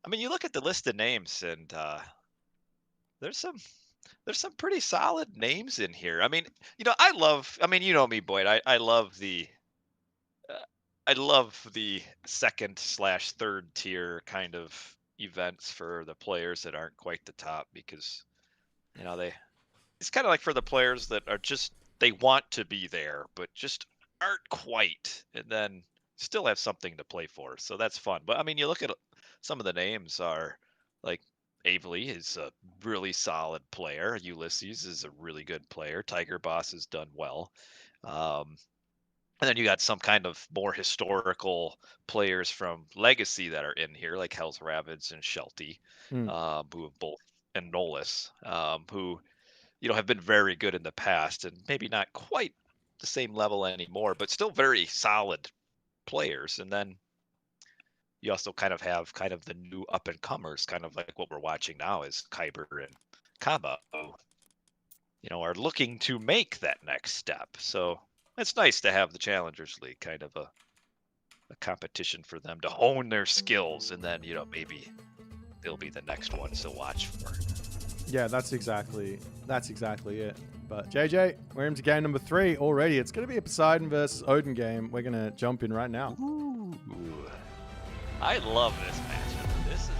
I mean, you look at the list of names and there's some pretty solid names in here. I mean, I mean, you know me, Boyd. I love the second/third tier kind of events for the players that aren't quite the top because it's kind of like for the players that are just they want to be there but just aren't quite and then still have something to play for. So that's fun. But I mean, you look at some of the names are like Avely is a really solid player. Ulysses is a really good player. Tiger Boss has done well. And then you got some kind of more historical players from Legacy that are in here, like Hell's Rabbits and Shelty, who have both, and Nolus, who have been very good in the past and maybe not quite the same level anymore, but still very solid players. And then you also kind of have the new up and comers, kind of like what we're watching now is Kiber and Kaba, who are looking to make that next step. So it's nice to have the Challengers League, kind of a competition for them to hone their skills, and then maybe they'll be the next ones to watch for. Yeah, that's exactly it. But JJ, we're into game number 3 already. It's going to be a Poseidon versus Odin game. We're going to jump in right now. Ooh. I love this matchup. This is a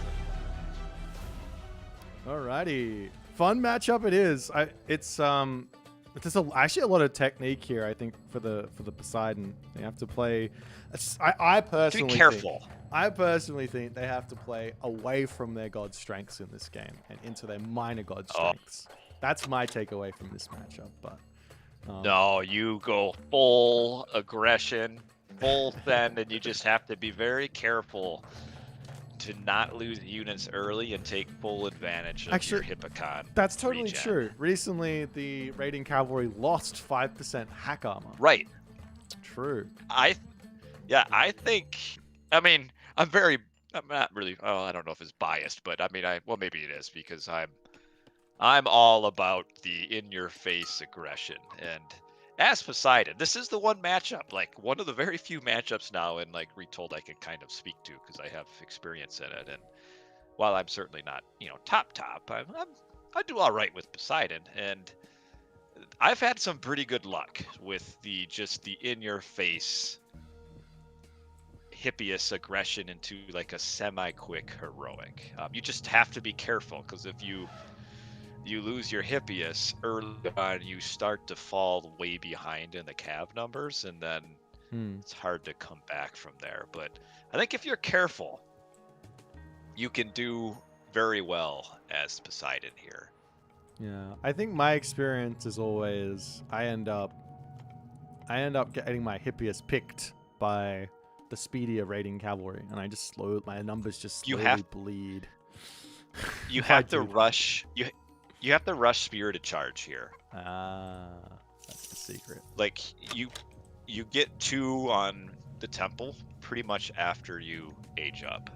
fun matchup. Alrighty, fun matchup it is. There's actually a lot of technique here. I think for the Poseidon, they have to play. I personally be careful. I personally think they have to play away from their god strengths in this game and into their minor god strengths. That's my takeaway from this matchup. But no, you go full aggression, full send, and you just have to be very careful to not lose units early and take full advantage of your Hippocon. That's totally true. Recently, the raiding cavalry lost 5% hack armor. Right. True. I think. I mean, I'm not really. Oh, I don't know if it's biased, but I mean, maybe it is because I'm all about the in-your-face aggression. And as Poseidon, this is the one matchup, like one of the very few matchups now in like Retold I can kind of speak to because I have experience in it. And while I'm certainly not, top, I do all right with Poseidon. And I've had some pretty good luck with the in-your-face Hippias aggression into like a semi-quick heroic. You just have to be careful, because if you lose your Hippias early on, you start to fall way behind in the cav numbers, and then it's hard to come back from there. But I think if you're careful, you can do very well as Poseidon here. Yeah, I think my experience is always I end up getting my Hippias picked by the speedier raiding cavalry, and I just my numbers just slowly bleed. You have to rush. You have to rush Spirited Charge here. That's the secret. Like you get 2 on the temple pretty much after you age up,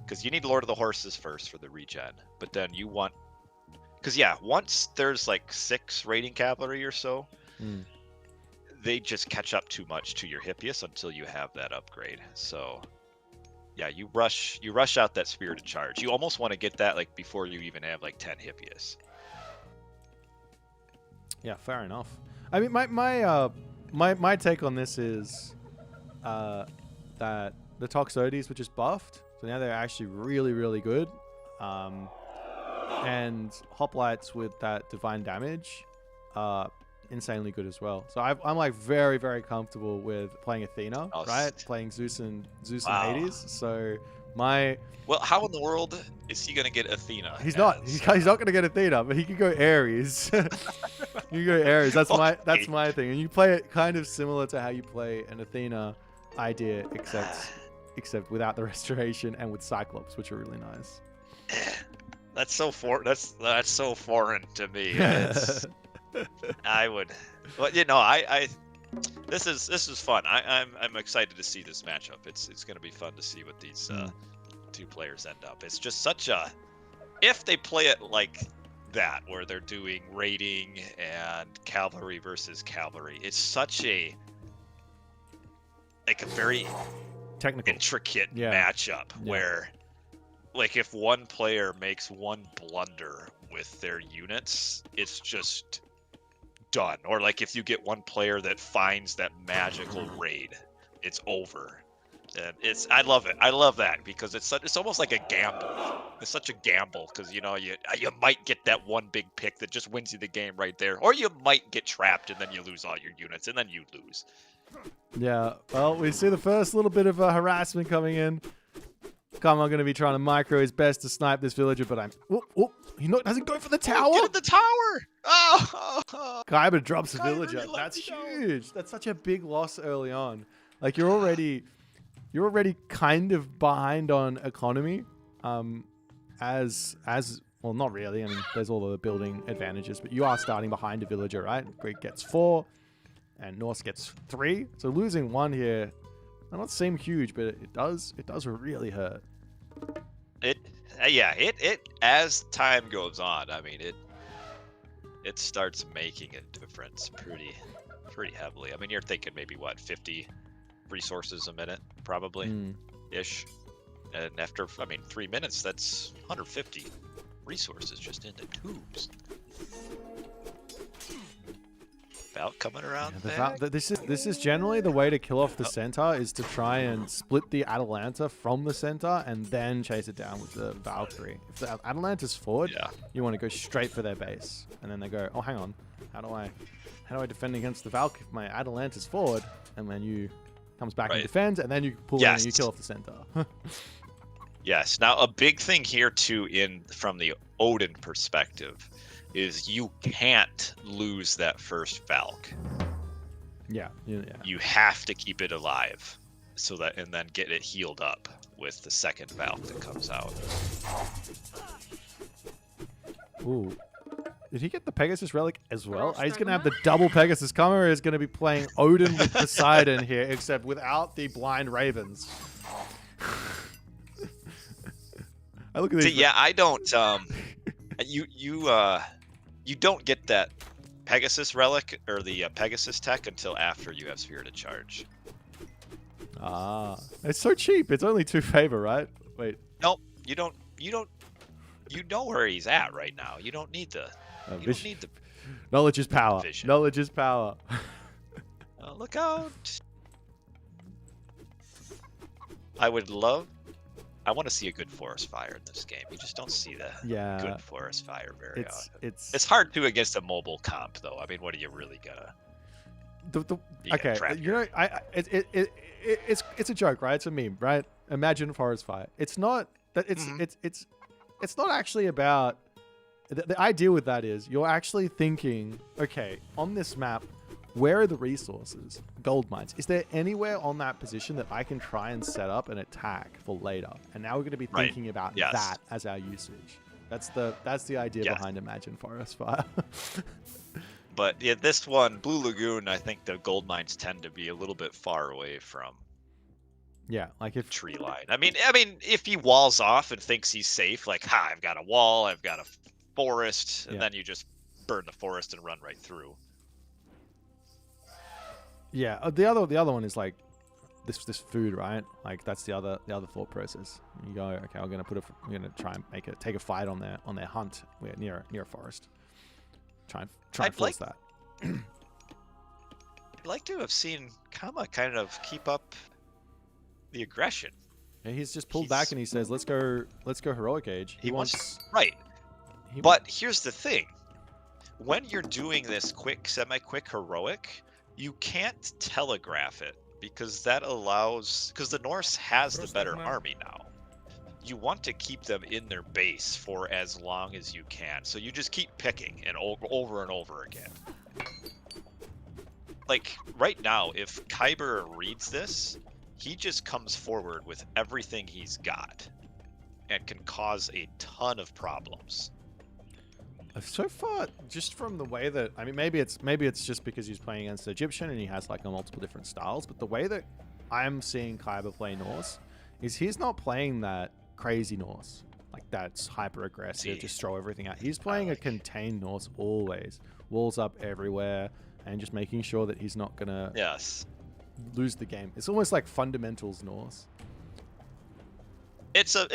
because you need Lord of the Horses first for the regen, but then you want. Because, yeah, once there's like 6 raiding cavalry or so, they just catch up too much to your Hippias until you have that upgrade. So, yeah, you rush out that Spirited Charge. You almost want to get that like before you even have like 10 Hippias. Yeah, fair enough. I mean, my take on this is that the Toxotes were just buffed, so now they're actually really, really good. And Hoplites with that divine damage are insanely good as well. So I'm like very, very comfortable with playing Athena, right? Playing Zeus and Hades. So well, how in the world is he gonna get Athena? He's not gonna get Athena, but he can go Ares. You go Ares. That's my thing. And you play it kind of similar to how you play an Athena idea, except without the restoration and with Cyclops, which are really nice. That's so foreign to me. I would, but this is fun. I'm excited to see this matchup. It's gonna be fun to see what these 2 players end up. It's just such a, if they play it like that, where they're doing raiding and cavalry versus cavalry, it's such a very technical, intricate matchup where. Like, if one player makes one blunder with their units, it's just done. Or like if you get one player that finds that magical raid, it's over. And I love it. I love that, because it's almost like a gamble. It's such a gamble, because you might get that one big pick that just wins you the game right there, or you might get trapped and then you lose all your units and then you lose. Yeah. Well, we see the first little bit of harassment coming in. Kama going to be trying to micro his best to snipe this villager, but he doesn't go for the tower. Get in the tower. Oh. Kiber drops the villager. That's huge. That's such a big loss early on. Like you're already kind of behind on economy. As well, not really. I mean, there's all the building advantages, but you are starting behind a villager, right? Greek gets 4, and Norse gets 3. So losing 1 here. Might not seem huge, but it does really hurt. It as time goes on, I mean it starts making a difference pretty heavily. I mean, you're thinking maybe 50 resources a minute, probably ish. And after 3 minutes, that's 150 resources just into tubes. Valk coming around this is generally the way to kill off the center, is to try and split the Atalanta from the center and then chase it down with the Valkyrie. If the Atalanta's forward, you want to go straight for their base, and then they go, oh, hang on, how do I defend against the Valk if my Atalanta's forward? And then you comes back and defends, and then you pull in and you kill off the center. Yes. Now a big thing here too, from the Odin perspective, is you can't lose that first Valk. Yeah. You have to keep it alive, and then get it healed up with the second Valk that comes out. Ooh. Did he get the Pegasus Relic as well? He's going to have the double Pegasus. Kama is going to be playing Odin with Poseidon here, except without the blind ravens. I look at these. Yeah, I don't. You don't get that Pegasus Relic or the Pegasus tech until after you have Spirited Charge. Ah, it's so cheap. It's only 2 favor, right? Wait. Nope, you don't. You know where he's at right now. You don't need the. Knowledge is power. Vision. Knowledge is power. Oh, look out! I want to see a good forest fire in this game. You just don't see the good forest fire very often. It's hard to against a mobile comp, though. I mean, what are you really gonna? Okay, you know, it's a joke, right? It's a meme, right? Imagine forest fire. It's not that. It's not actually about. The idea with that is you're actually thinking, okay, on this map, where are the resources? Gold mines. Is there anywhere on that position that I can try and set up an attack for later? And now we're going to be thinking about that as our usage. That's the idea behind Imagine Forest Fire. But yeah, this one, Blue Lagoon, I think the gold mines tend to be a little bit far away from. Yeah, like if tree line. I mean, if he walls off and thinks he's safe, like, I've got a wall, I've got a forest, and then you just burn the forest and run right through. Yeah, the other one is like this food, right? Like that's the other thought process. You go, okay, I'm gonna try and take a fight on their hunt near a forest. Try and force that. I'd like to have seen Kama kind of keep up the aggression. Yeah, he's just pulled back and he says, "Let's go heroic age." He wants right. But here's the thing: when you're doing this semi-quick heroic, you can't telegraph it because the Norse has the better army now. You want to keep them in their base for as long as you can, so you just keep picking and over and over again. Like right now, if Kiber reads this, he just comes forward with everything he's got and can cause a ton of problems. So far, just from the way that maybe it's just because he's playing against Egyptian and he has like multiple different styles, but the way that I'm seeing Kiber play Norse is he's not playing that crazy Norse, like that's hyper aggressive, just throw everything out. He's playing a contained Norse always, walls up everywhere, and just making sure that he's not gonna lose the game. It's almost like fundamentals Norse. It's a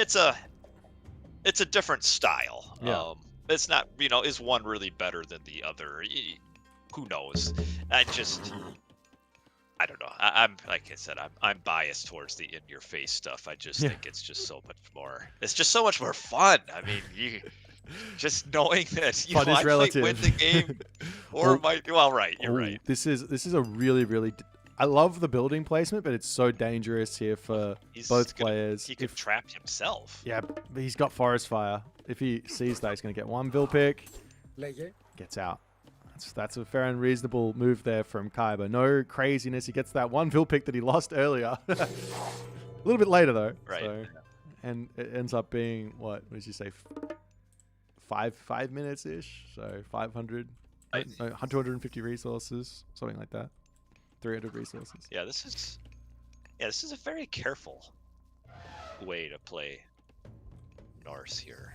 different style. Yeah. It's not, is one really better than the other? Who knows? I don't know. I'm like I said, I'm biased towards the in-your-face stuff. I just think it's just so much more. It's just so much more fun. I mean, you just knowing that fun is relative. Might win the game, or might. Well, right, you're right. This is a really, really. I love the building placement, but it's so dangerous here for both players. He could trap himself. Yeah, but he's got forest fire. If he sees that, he's going to get one Vil pick. Gets out. That's a fair and reasonable move there from Kiber. No craziness. He gets that one Vil pick that he lost earlier. A little bit later, though. Right. So, and it ends up being, what did you say? 5 minutes-ish? So 500, 250 resources, something like that. 300 resources. Yeah, this is a very careful way to play Norse here.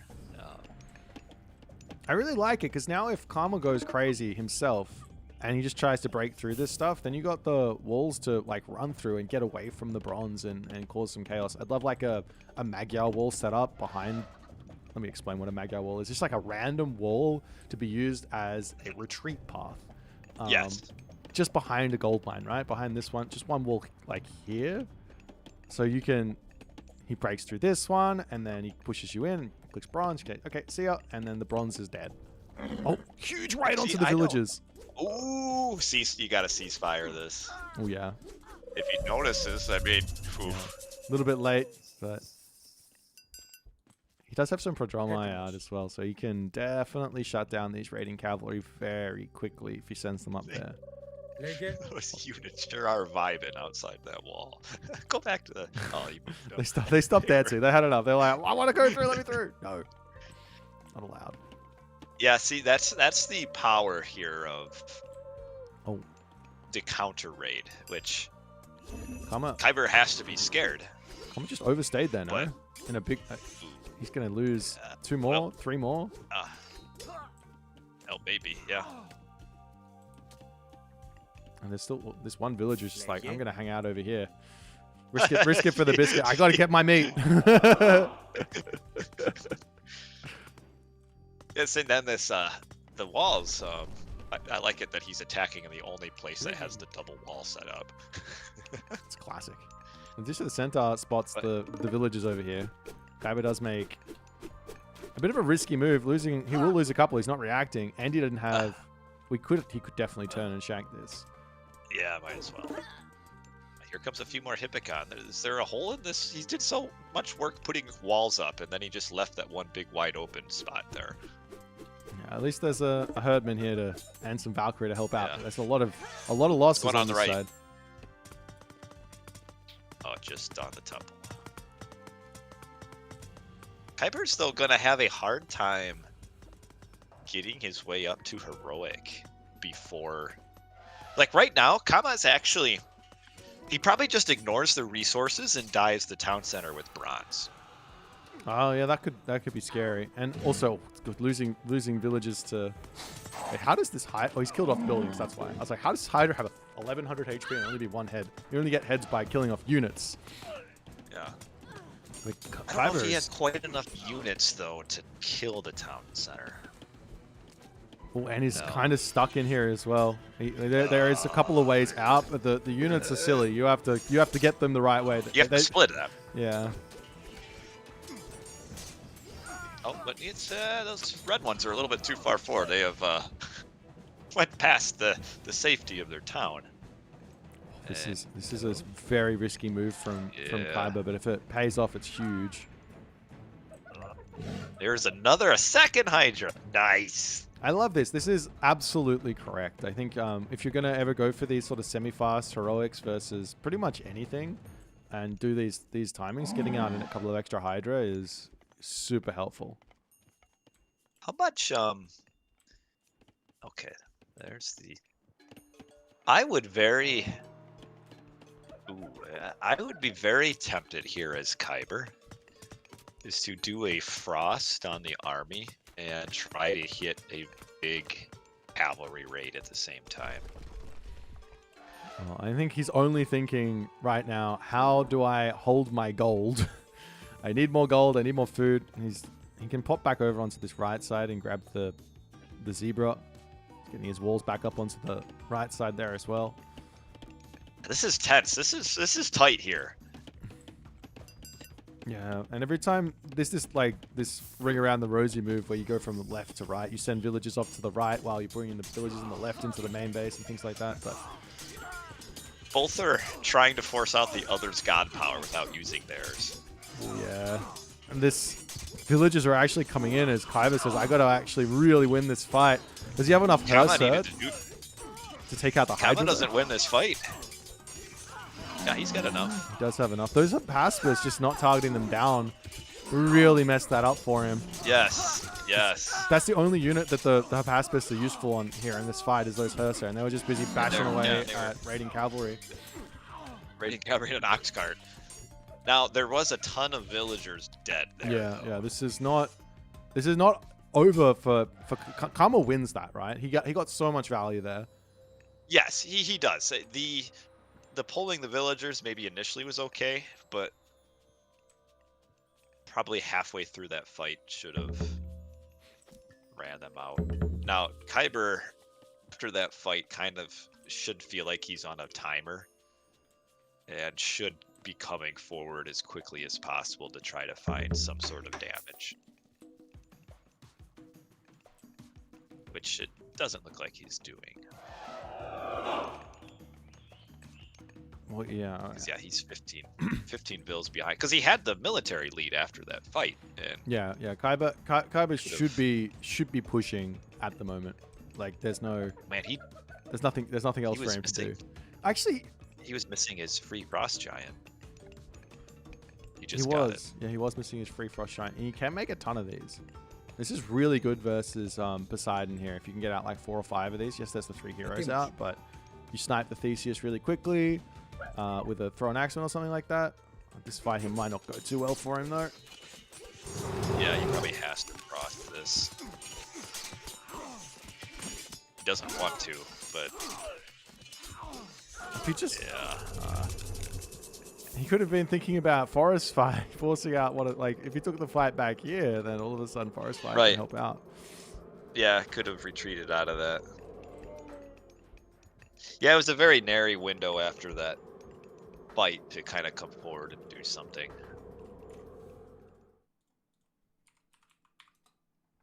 I really like it because now if Karma goes crazy himself and he just tries to break through this stuff, then you got the walls to like run through and get away from the bronze and cause some chaos. I'd love like a Magyar wall set up behind. Let me explain what a Magyar wall is. It's just like a random wall to be used as a retreat path. Yes. Just behind a gold mine, right? Behind this one, just one wall like here. So you can, he breaks through this one and then he pushes you in, clicks bronze. Okay, see ya. And then the bronze is dead. Oh, huge raid onto the villages. Ooh, you gotta ceasefire this. Oh yeah. If he notices, I mean, a little bit late, but he does have some prodromi out as well, so he can definitely shut down these raiding cavalry very quickly if he sends them up there. Those units sure are vibing outside that wall. Go back to the. Oh, They stopped dancing. They had enough. They're like, I want to go through. Let me through. No, not allowed. Yeah, see, that's the power here of the counter raid, which Kiber has to be scared. Kama just overstayed there, no? In a big. He's gonna lose 2 more, 3 more. Oh, maybe, yeah. And there's still this one villager's just like, I'm gonna hang out over here. Risk it for the biscuit. I gotta get my meat. Yes, and then this the walls. I like it that he's attacking in the only place that has the double wall set up. It's classic. In addition to the centaur spots the villagers over here. Kiber does make a bit of a risky move. He will lose a couple. He's not reacting, and he didn't have. He could definitely turn and shank this. Yeah, might as well. Here comes a few more Hippicon. Is there a hole in this? He did so much work putting walls up, and then he just left that one big wide open spot there. Yeah, at least there's a herdman here and some Valkyrie to help out. Yeah. There's a lot of losses on the right side. Oh, just on the temple. Kiber's still gonna have a hard time getting his way up to heroic before. Like right now, Kama's actually. He probably just ignores the resources and dives the town center with bronze. Oh yeah, that could be scary. And also losing villages to. Wait, how does this Hydra? Oh, he's killed off buildings. That's why. I was like, how does Hydra have 1100 HP and only be one head? You only get heads by killing off units. Yeah. Like, I don't know if he has quite enough units though to kill the town center. Oh, and he's kind of stuck in here as well. There is a couple of ways out, but the units are silly. You have to get them the right way. You have to split them. Yeah. Oh, but it's those red ones are a little bit too far forward. They have went past the safety of their town. This is a very risky move from Kiber, but if it pays off, it's huge. There's a second Hydra. Nice. I love this. This is absolutely correct. I think if you're going to ever go for these sort of semi-fast heroics versus pretty much anything and do these timings, getting out in a couple of extra Hydra is super helpful. How much, okay, there's the, I would be very tempted here as Kiber is to do a frost on the army and try to hit a big cavalry raid at the same time. Well, I think he's only thinking right now, how do I hold my gold? I need more gold, I need more food. He can pop back over onto this right side and grab the zebra. He's getting his walls back up onto the right side there as well. This is tense. This is tight here. Yeah, and every time this like this ring around the rosy move where you go from left to right, you send villagers off to the right while you're bringing the villagers on the left into the main base and things like that. But both are trying to force out the other's god power without using theirs. Yeah, and this villagers are actually coming in as Kiber says, I got to actually really win this fight. Does he have enough hearse to take out the Hydra? Kama doesn't win this fight. Yeah, he's got enough. He does have enough. Those pacifists just not targeting them down really messed that up for him. Yes, yes. That's the only unit that the pacifists are useful on here in this fight is those Hersa, and they were just busy bashing away at raiding cavalry. Raiding cavalry in an ox cart. Now there was a ton of villagers dead there. Yeah, yeah. This is not over for Kama wins that, right? He got so much value there. Yes, he does. The pulling the villagers maybe initially was okay, but probably halfway through that fight should have ran them out. Now, Kiber, after that fight, kind of should feel like he's on a timer and should be coming forward as quickly as possible to try to find some sort of damage. Which it doesn't look like he's doing. Well, yeah. Yeah, he's 15 bills behind because he had the military lead after that fight. And yeah. Kiber should be pushing at the moment. Like, there's nothing else for him to do. Actually, he was missing his free frost giant. He was missing his free frost giant, and you can make a ton of these. This is really good versus Poseidon here. If you can get out like 4 or 5 of these, yes, there's the 3 heroes out, but you snipe the Theseus really quickly. With a thrown axeman or something like that. This fight he might not go too well for him though. Yeah, he probably has to cross this. He doesn't want to, but if he just he could have been thinking about forest fight, forcing out if he took the fight back here, then all of a sudden forest fight can help out. Yeah, could have retreated out of that. Yeah, it was a very nary window after that fight to kind of come forward and do something.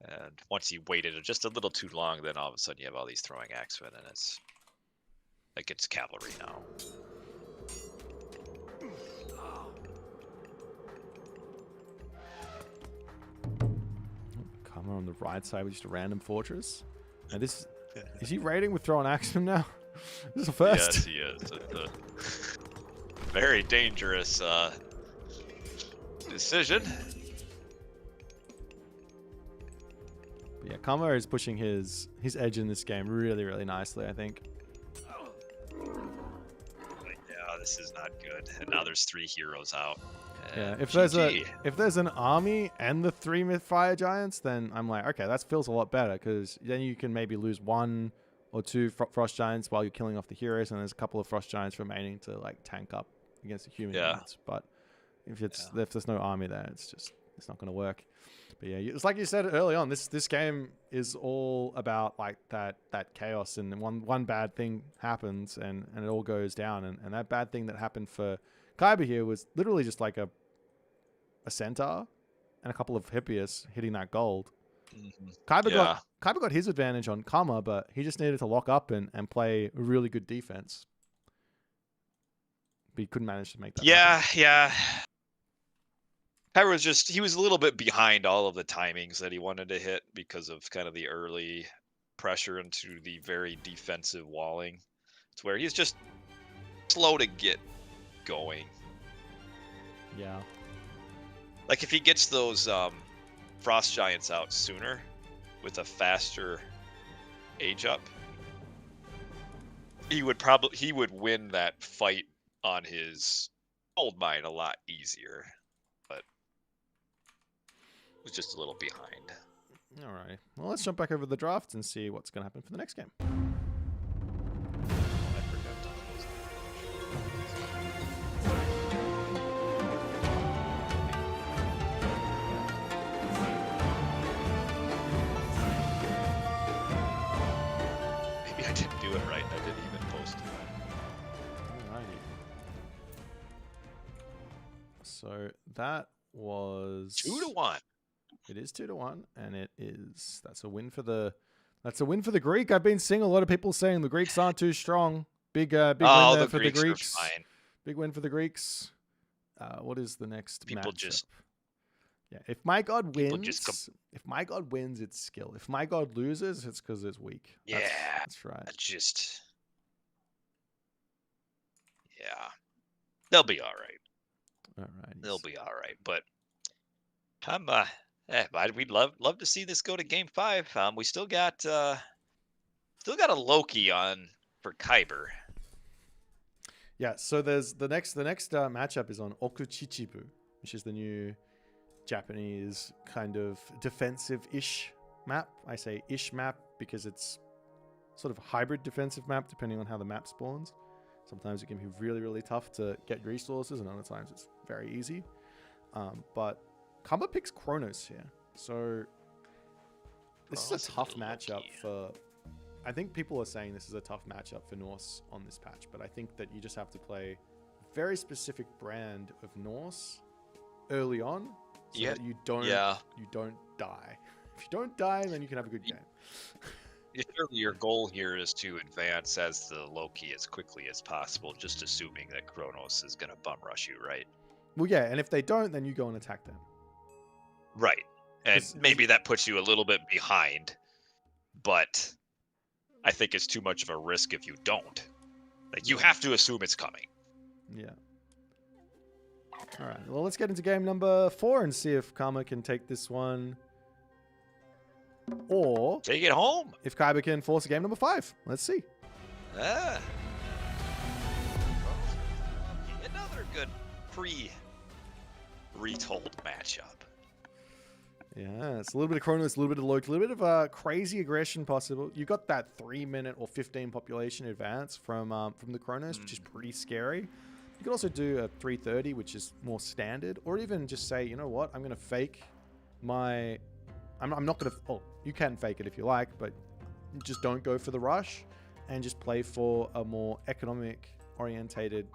And once he waited just a little too long, then all of a sudden you have all these throwing axemen, and it's like it's cavalry now. Kama on the right side with just a random fortress. And this is he raiding with throwing axemen now? This is the first. Yes, he is. It's a very dangerous decision. But yeah, Kama is pushing his edge in this game really, really nicely, I think. But yeah, this is not good. And now there's 3 heroes out. Yeah, if GG. there's an army and the 3 myth fire giants, then I'm like, okay, that feels a lot better because then you can maybe lose 1 or 2 frost giants while you're killing off the heroes, and there's a couple of frost giants remaining to like tank up against the human units. But if there's no army there, it's not going to work. But yeah, it's like you said early on. This game is all about like that chaos, and one bad thing happens, and it all goes down. And that bad thing that happened for Kiber here was literally just like a centaur and a couple of Hippias hitting that gold. Kiber got his advantage on Kama, but he just needed to lock up and play really good defense. But he couldn't manage to make that happen. Yeah. Kiber was he was a little bit behind all of the timings that he wanted to hit because of kind of the early pressure into the very defensive walling. It's where he's just slow to get going. Yeah. Like if he gets those frost giants out sooner with a faster age up, he would win that fight on his gold mine a lot easier. But was just a little behind. All right. Well, let's jump back over the draft and see what's going to happen for the next game. I forgot to close it. Maybe I didn't do it right. I didn't even post it. Alrighty. So that was 2-1. It is 2-1, and that's a win for the Greek. I've been seeing a lot of people saying the Greeks aren't too strong. Big win there for the Greeks. Big win for the Greeks. What is the next matchup? Yeah, if my god wins, it's skill. If my god loses, it's because it's weak. Yeah, that's right. Yeah, they'll be all right. All right, they'll be all right. But we'd love to see this go to Game 5. We still got a Loki on for Kiber. Yeah, so there's the next matchup is on Okuchichibu, which is the new Japanese kind of defensive-ish map. I say ish map because it's sort of a hybrid defensive map depending on how the map spawns. Sometimes it can be really, really tough to get resources, and other times it's very easy. But Kama picks Chronos here, so this is a tough matchup for. I think people are saying this is a tough matchup for Norse on this patch, but I think that you just have to play a very specific brand of Norse early on, so that you don't die. If you don't die, then you can have a good game. Surely your goal here is to advance as the Loki as quickly as possible, just assuming that Kronos is going to bum rush you, right? Well, yeah, and if they don't, then you go and attack them. Right. And maybe that puts you a little bit behind, but I think it's too much of a risk if you don't. Like, you have to assume it's coming. Yeah. All right. Well, let's get into game number 4 and see if Kama can take this one. Or take it home. If Kiber can force a game number 5. Let's see. Another good retold matchup. Yeah, it's a little bit of Chronos, a little bit of Loki, a little bit of crazy aggression possible. You got that 3-minute or 15 population advance from the Chronos, which is pretty scary. You could also do a 330, which is more standard, or even just say, you know what, I'm going to fake my... I'm not going to... Oh, you can fake it if you like, but just don't go for the rush. and just play for a more economic orientated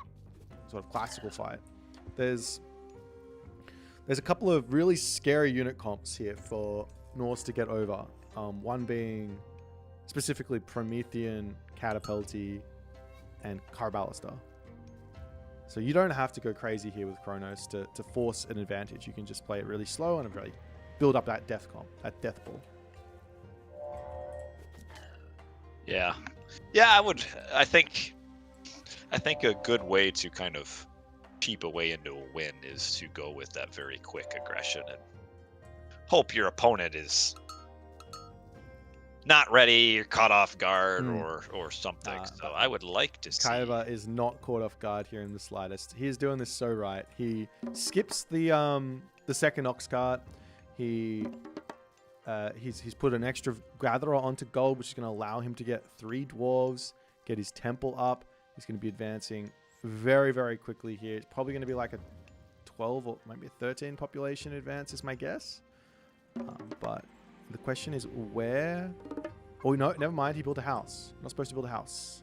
sort of classical fight. There's a couple of really scary unit comps here for Norse to get over. One being specifically Promethean, Catapulti, and Carballista. So you don't have to go crazy here with Chronos to force an advantage. You can just play it really slow and really build up that death comp, that death ball. Yeah. Yeah, I think a good way to kind of cheap a way into a win is to go with that very quick aggression and hope your opponent is not ready or caught off guard or something. So I would like to see. Kiber is not caught off guard here in the slightest. He is doing this so right. He skips the second Ox cart. He's put an extra gatherer onto gold, which is going to allow him to get 3 dwarves, get his temple up. He's going to be advancing very, very quickly here. It's probably going to be like a 12 or maybe a 13 population advance is my guess. But the question is where... Oh, no, never mind. He built a house. Not supposed to build a house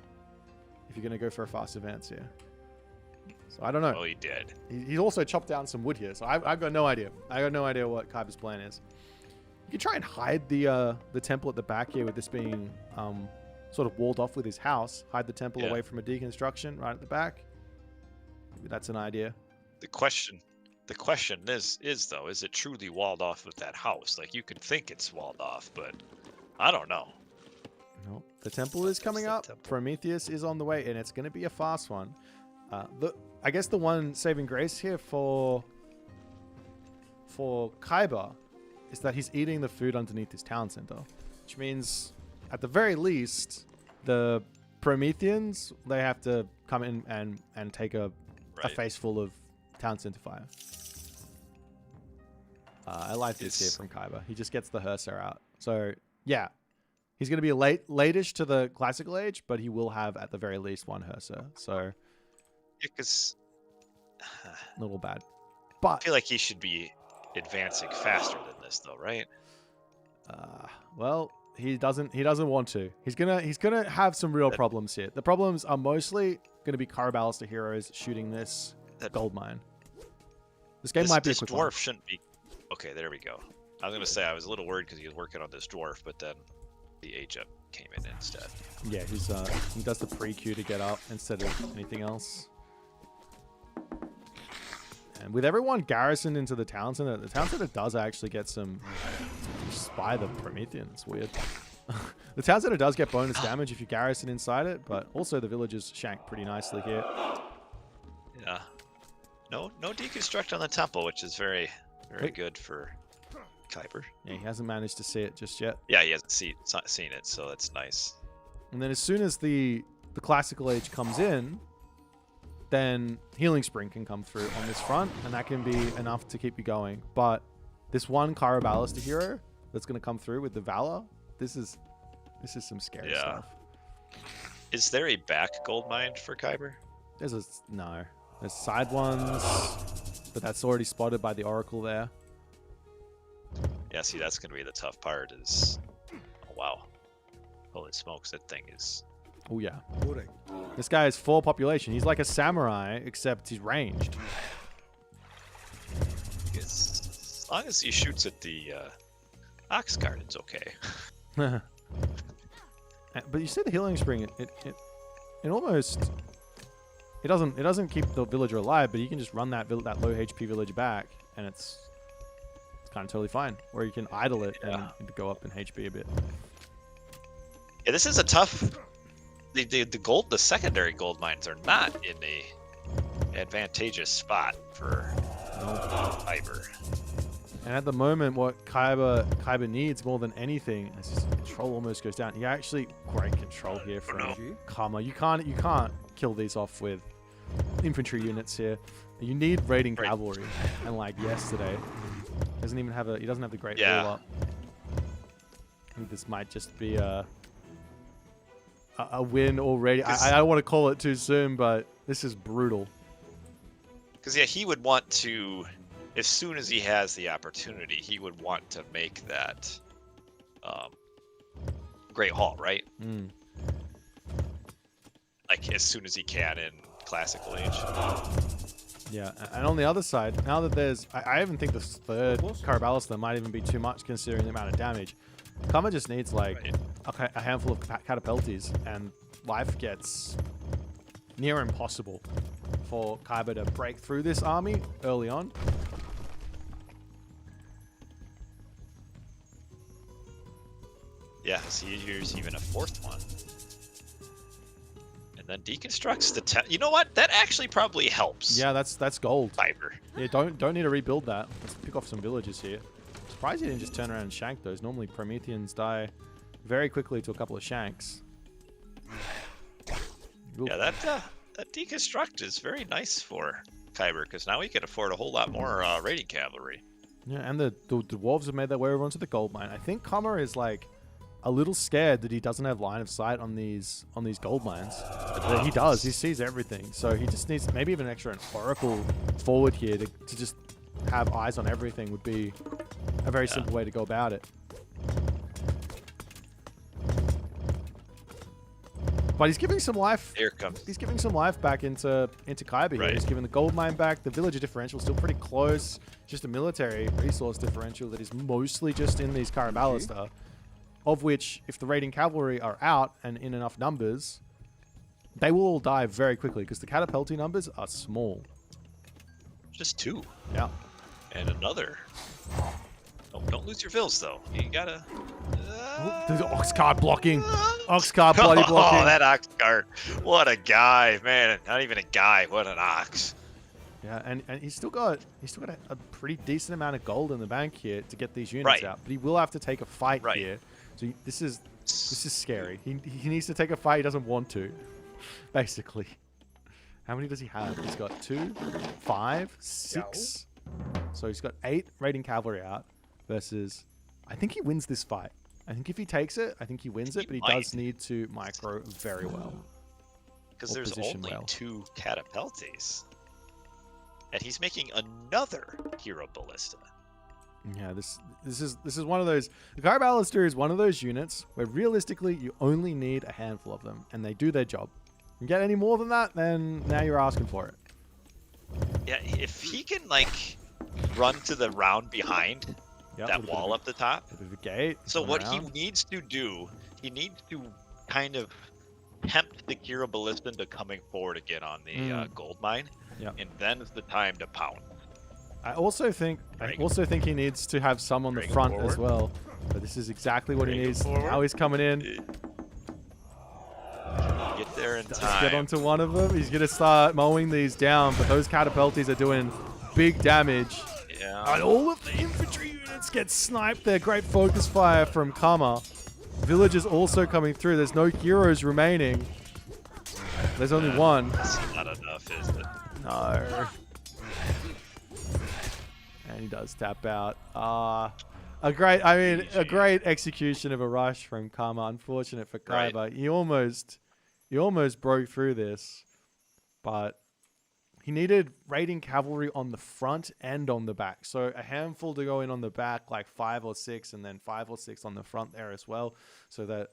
if you're going to go for a fast advance here. So I don't know. Oh, he did. He's also chopped down some wood here. So I've got no idea. I got no idea what Kiber's plan is. You can try and hide the temple at the back here with this being sort of walled off with his house. Hide the temple away from a deconstruction right at the back. Maybe that's an idea. The question is though, is it truly walled off with that house? Like, you could think it's walled off, but I don't know. No, the temple is coming up. Prometheus is on the way, and it's going to be a fast one. I guess the one saving grace here for Kiber is that he's eating the food underneath his town center, which means at the very least the Prometheans, they have to come in and take a face full of town center fire. I like this here from Kiber. He just gets the Hearser out. So yeah, he's going to be late-ish to the classical age, but he will have at the very least 1 Hearser. So because a little bad, but I feel like he should be advancing faster than this, though, right? Well, he doesn't want to. He's gonna have some real problems here. The problems are mostly gonna be Carballista heroes shooting this gold mine. This game might be a quick dwarf one. Shouldn't be. Okay, there we go. I was gonna say I was a little worried because he was working on this dwarf, but then the age up came in instead. Yeah, he does the pre-queue to get up instead of anything else. And with everyone garrisoned into the town center does actually get some spy the Promethean. It's weird. The town center does get bonus damage if you garrison inside it, but also the villagers shank pretty nicely here. Yeah. No deconstruct on the temple, which is very good for Kiber. Yeah, he hasn't managed to see it just yet. Yeah, he hasn't seen it, so that's nice. And then as soon as the classical age comes in, then Healing Spring can come through on this front, and that can be enough to keep you going. But this one Carballista hero that's going to come through with the Valor, this is some scary stuff. Is there a back gold mine for Kiber? No. There's side ones, but that's already spotted by the Oracle there. Yeah, see, that's going to be the tough part is... Oh, wow. Holy smokes, that thing is... Oh, yeah. This guy has 4 population. He's like a samurai, except he's ranged. As long as he shoots at the ox cart, it's okay. But you see the Healing Spring, it almost... It doesn't keep the villager alive, but you can just run that low HP villager back, and it's kind of totally fine. Or you can idle it and go up in HP a bit. Yeah, this is a tough... The secondary gold mines are not in a advantageous spot for Kiber. And at the moment, what Kiber needs more than anything is his control almost goes down. He actually great control here from Karma. You can't kill these off with infantry units here. You need raiding cavalry, and like yesterday, he doesn't have the great wall up. I think this might just be a win already. I don't want to call it too soon, but this is brutal. Because he would want to, as soon as he has the opportunity, he would want to make that Great Hall, right? like as soon as he can in classical age. Yeah, and on the other side, now that there's, I even think the third Caraballister might even be too much considering the amount of damage. Kama just needs like a handful of catapulties, and life gets near impossible for Kiber to break through this army early on. Yeah, so here's even a fourth one. And then deconstructs the you know what? That actually probably helps. Yeah, that's gold. Fiber. Yeah, don't need to rebuild that. Let's pick off some villages here. Surprised he didn't just turn around and shank those. Normally Prometheans die very quickly to a couple of shanks. Ooh. Yeah, that deconstruct is very nice for Kiber, because now he can afford a whole lot more raiding cavalry. Yeah, and the dwarves have made their way over onto the gold mine. I think Kama is like a little scared that he doesn't have line of sight on these gold mines. But he does. He sees everything. So he just needs maybe even an oracle forward here to just have eyes on everything would be a very simple way to go about it. But he's giving some life. Here it comes. He's giving some life back into Kiber here. Right. He's giving the gold mine back. The villager differential is still pretty close. Just a military resource differential that is mostly just in these Caraballister, of which, if the raiding cavalry are out and in enough numbers, they will all die very quickly because the catapulti numbers are small. Just 2. Yeah. And another. Oh, don't lose your vills, though. You gotta... There's Ox card blocking. Ox card bloody blocking. Oh, that ox card. What a guy, man. Not even a guy. What an ox. Yeah, and he's still got a pretty decent amount of gold in the bank here to get these units out. But he will have to take a fight here. So this is scary. He needs to take a fight he doesn't want to, basically. How many does he have? He's got 2, 5, 6. So he's got 8 raiding cavalry out versus... I think he wins this fight. I think if he takes it, I think he wins it, but he does need to micro very well. Because there's only 2 catapulties. And he's making another hero ballista. Yeah, this is one of those. The Caraballister is one of those units where realistically you only need a handful of them, and they do their job. You get any more than that, then now you're asking for it. Yeah, if he can like run to the round behind that wall up the top. A bit of a gate. So what he needs to do, he needs to kind of tempt the hero ballista into coming forward again on the gold mine. Yeah. And then is the time to pound. I also think he needs to have some on the front as well. But this is exactly what he needs. Now he's coming in. Get there in time. Let's get onto one of them. He's gonna start mowing these down, but those catapulties are doing big damage. Yeah. And all of the infantry units get sniped there. Great focus fire from Kama. Villagers also coming through. There's no heroes remaining. There's only one. That's not enough, is it? No. And he does tap out. A great execution of a rush from Kama. Unfortunate for Kiber. Right. He almost broke through this, but he needed raiding cavalry on the front and on the back. So a handful to go in on the back, like 5 or 6, and then 5 or 6 on the front there as well, so that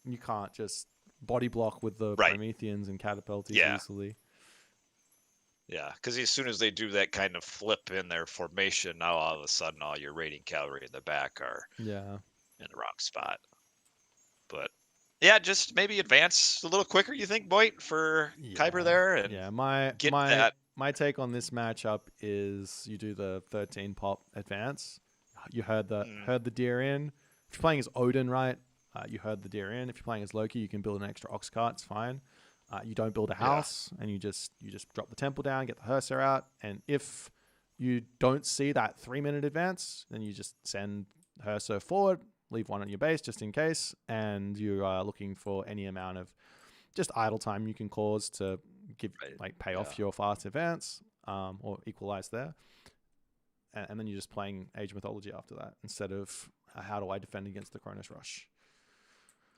you can't just body block with the Prometheans and catapulties easily. Yeah, because as soon as they do that kind of flip in their formation, now all of a sudden all your raiding cavalry in the back are in the wrong spot. But yeah, just maybe advance a little quicker, you think, Boyd, for Kiber there? And my take on this matchup is you do the 13 pop advance. You herd the deer in. If you're playing as Odin, right, you herd the deer in. If you're playing as Loki, you can build an extra ox cart. It's fine. You don't build a house, and you just drop the temple down, get the Hearser out, and if you don't see that 3-minute advance, then you just send Hearser forward, leave one on your base just in case, and you are looking for any amount of just idle time you can cause to pay off your fast advance or equalize there, and then you're just playing Age of Mythology after that instead of how do I defend against the Chronos Rush.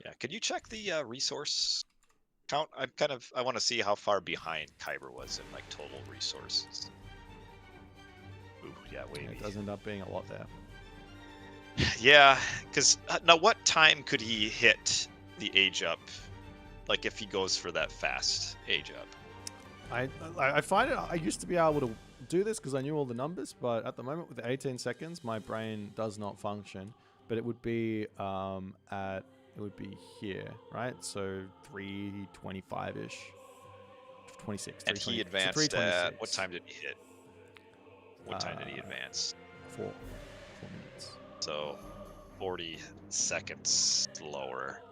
Yeah, could you check the resource count? I want to see how far behind Kiber was in like total resources. Ooh, yeah, wavy. It does end up being a lot there. Yeah, because now what time could he hit the age up? Like if he goes for that fast age up. I find it. I used to be able to do this because I knew all the numbers, but at the moment with 18 seconds, my brain does not function. But it would be it would be here, right? So 325 ish, 26. And he 320, so advanced at what time did he hit? What time did he Uh, advance? 4 minutes. So 40 seconds lower.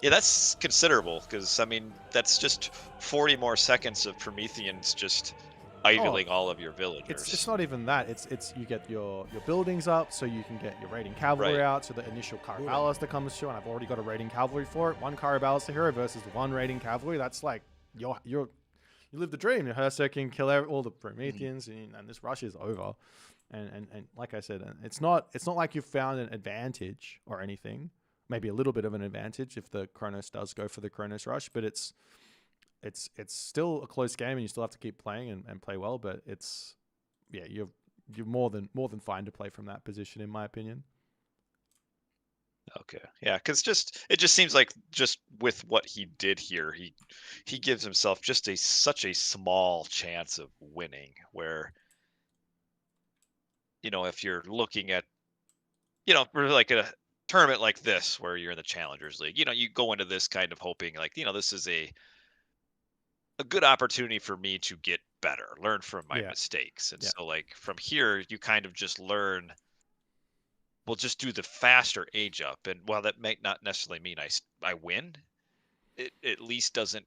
Yeah, that's considerable because I mean that's just 40 more seconds of Prometheans just idling all of your villagers. It's not even that. It's you get your buildings up so you can get your raiding cavalry out. So the initial Caraballister comes through, and I've already got a raiding cavalry for it. One Caraballister hero versus one raiding cavalry. That's like you live the dream. Your Herser can kill all the Prometheans, and this rush is over. And like I said, it's not like you've found an advantage or anything. Maybe a little bit of an advantage if the Chronos does go for the Chronos rush, but it's still a close game, and you still have to keep playing and play well. But you're more than fine to play from that position, in my opinion. Okay, yeah, because it just seems like just with what he did here, he gives himself just such a small chance of winning. Where if you're looking at for like a tournament like this where you're in the Challengers League, you go into this kind of hoping like this is a good opportunity for me to get better, learn from my mistakes. And so like from here, you kind of just learn, we'll just do the faster age up. And while that might not necessarily mean I win, it at least doesn't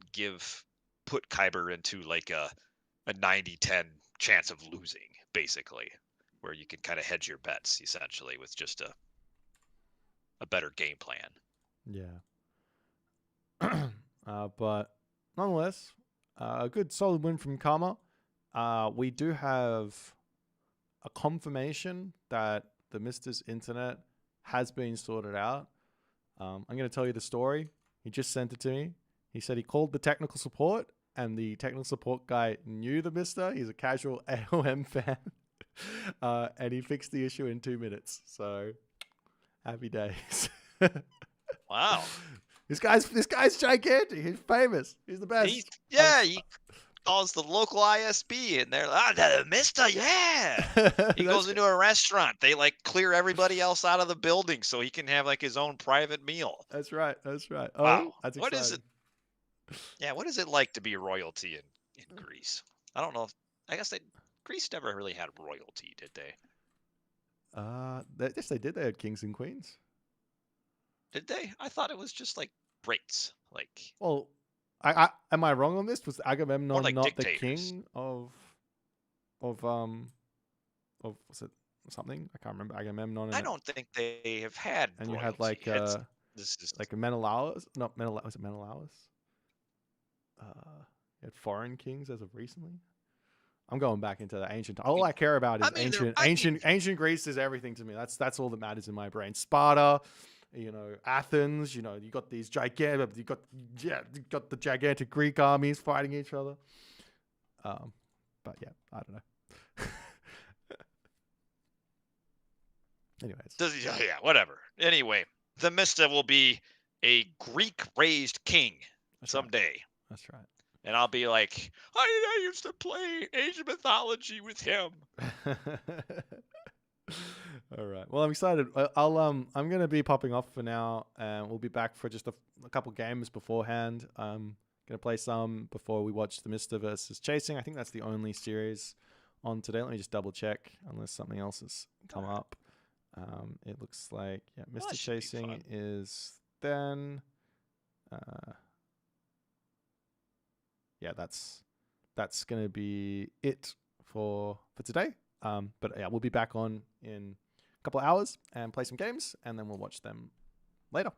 put Kiber into like a 90-10 chance of losing, basically, where you can kind of hedge your bets essentially with just a better game plan. Yeah. But nonetheless, a good solid win from Karma. We do have a confirmation that the Mister's internet has been sorted out. I'm going to tell you the story. He just sent it to me. He said he called the technical support, and the technical support guy knew the Mister. He's a casual AOM fan. And he fixed the issue in 2 minutes. So happy days. Wow. This guy's gigantic. He's famous. He's the best. He calls the local ISB and they're like, the Mister, yeah. He goes into a restaurant. They like clear everybody else out of the building so he can have like his own private meal. That's right. Oh, wow. That's what exciting. is it? Yeah, what is it like to be royalty in Greece? I don't know. I guess Greece never really had royalty, did they? Yes, they did. They had kings and queens. Did they? I thought it was just like greats. Like, well, am I wrong on this? Was Agamemnon like not dictators. The king of was it something? I can't remember. Agamemnon. I don't think they have had. And royalty. You had like this is like Menelaus. Not Menelaus. Was it Menelaus? You had foreign kings as of recently. I'm going back into the ancient. All I care about is ancient Greece is everything to me. That's all that matters in my brain. Sparta, Athens. You got these gigantic. You got the gigantic Greek armies fighting each other. But yeah, I don't know. Anyways, yeah, whatever. Anyway, the Mista will be a Greek-raised king someday. Right. That's right. And I'll be like, I used to play Asian mythology with him. All right. Well, I'm excited. I'm gonna be popping off for now, and we'll be back for just a couple games beforehand. Gonna play some before we watch the Mister versus Chasing. I think that's the only series on today. Let me just double check, unless something else has come up. It looks like Mister Chasing is then. That's gonna be it for today. But yeah, we'll be back on in a couple of hours and play some games, and then we'll watch them later.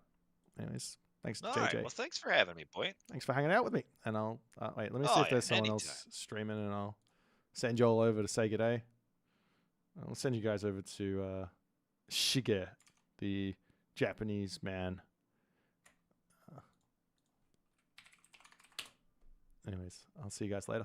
Anyways, thanks, All JJ. right. Well, thanks for having me, boy. Thanks for hanging out with me. And I'll wait. Let me see if there's someone else streaming, and I'll send you all over to say g'day. I'll send you guys over to Shige, the Japanese man. Anyways, I'll see you guys later.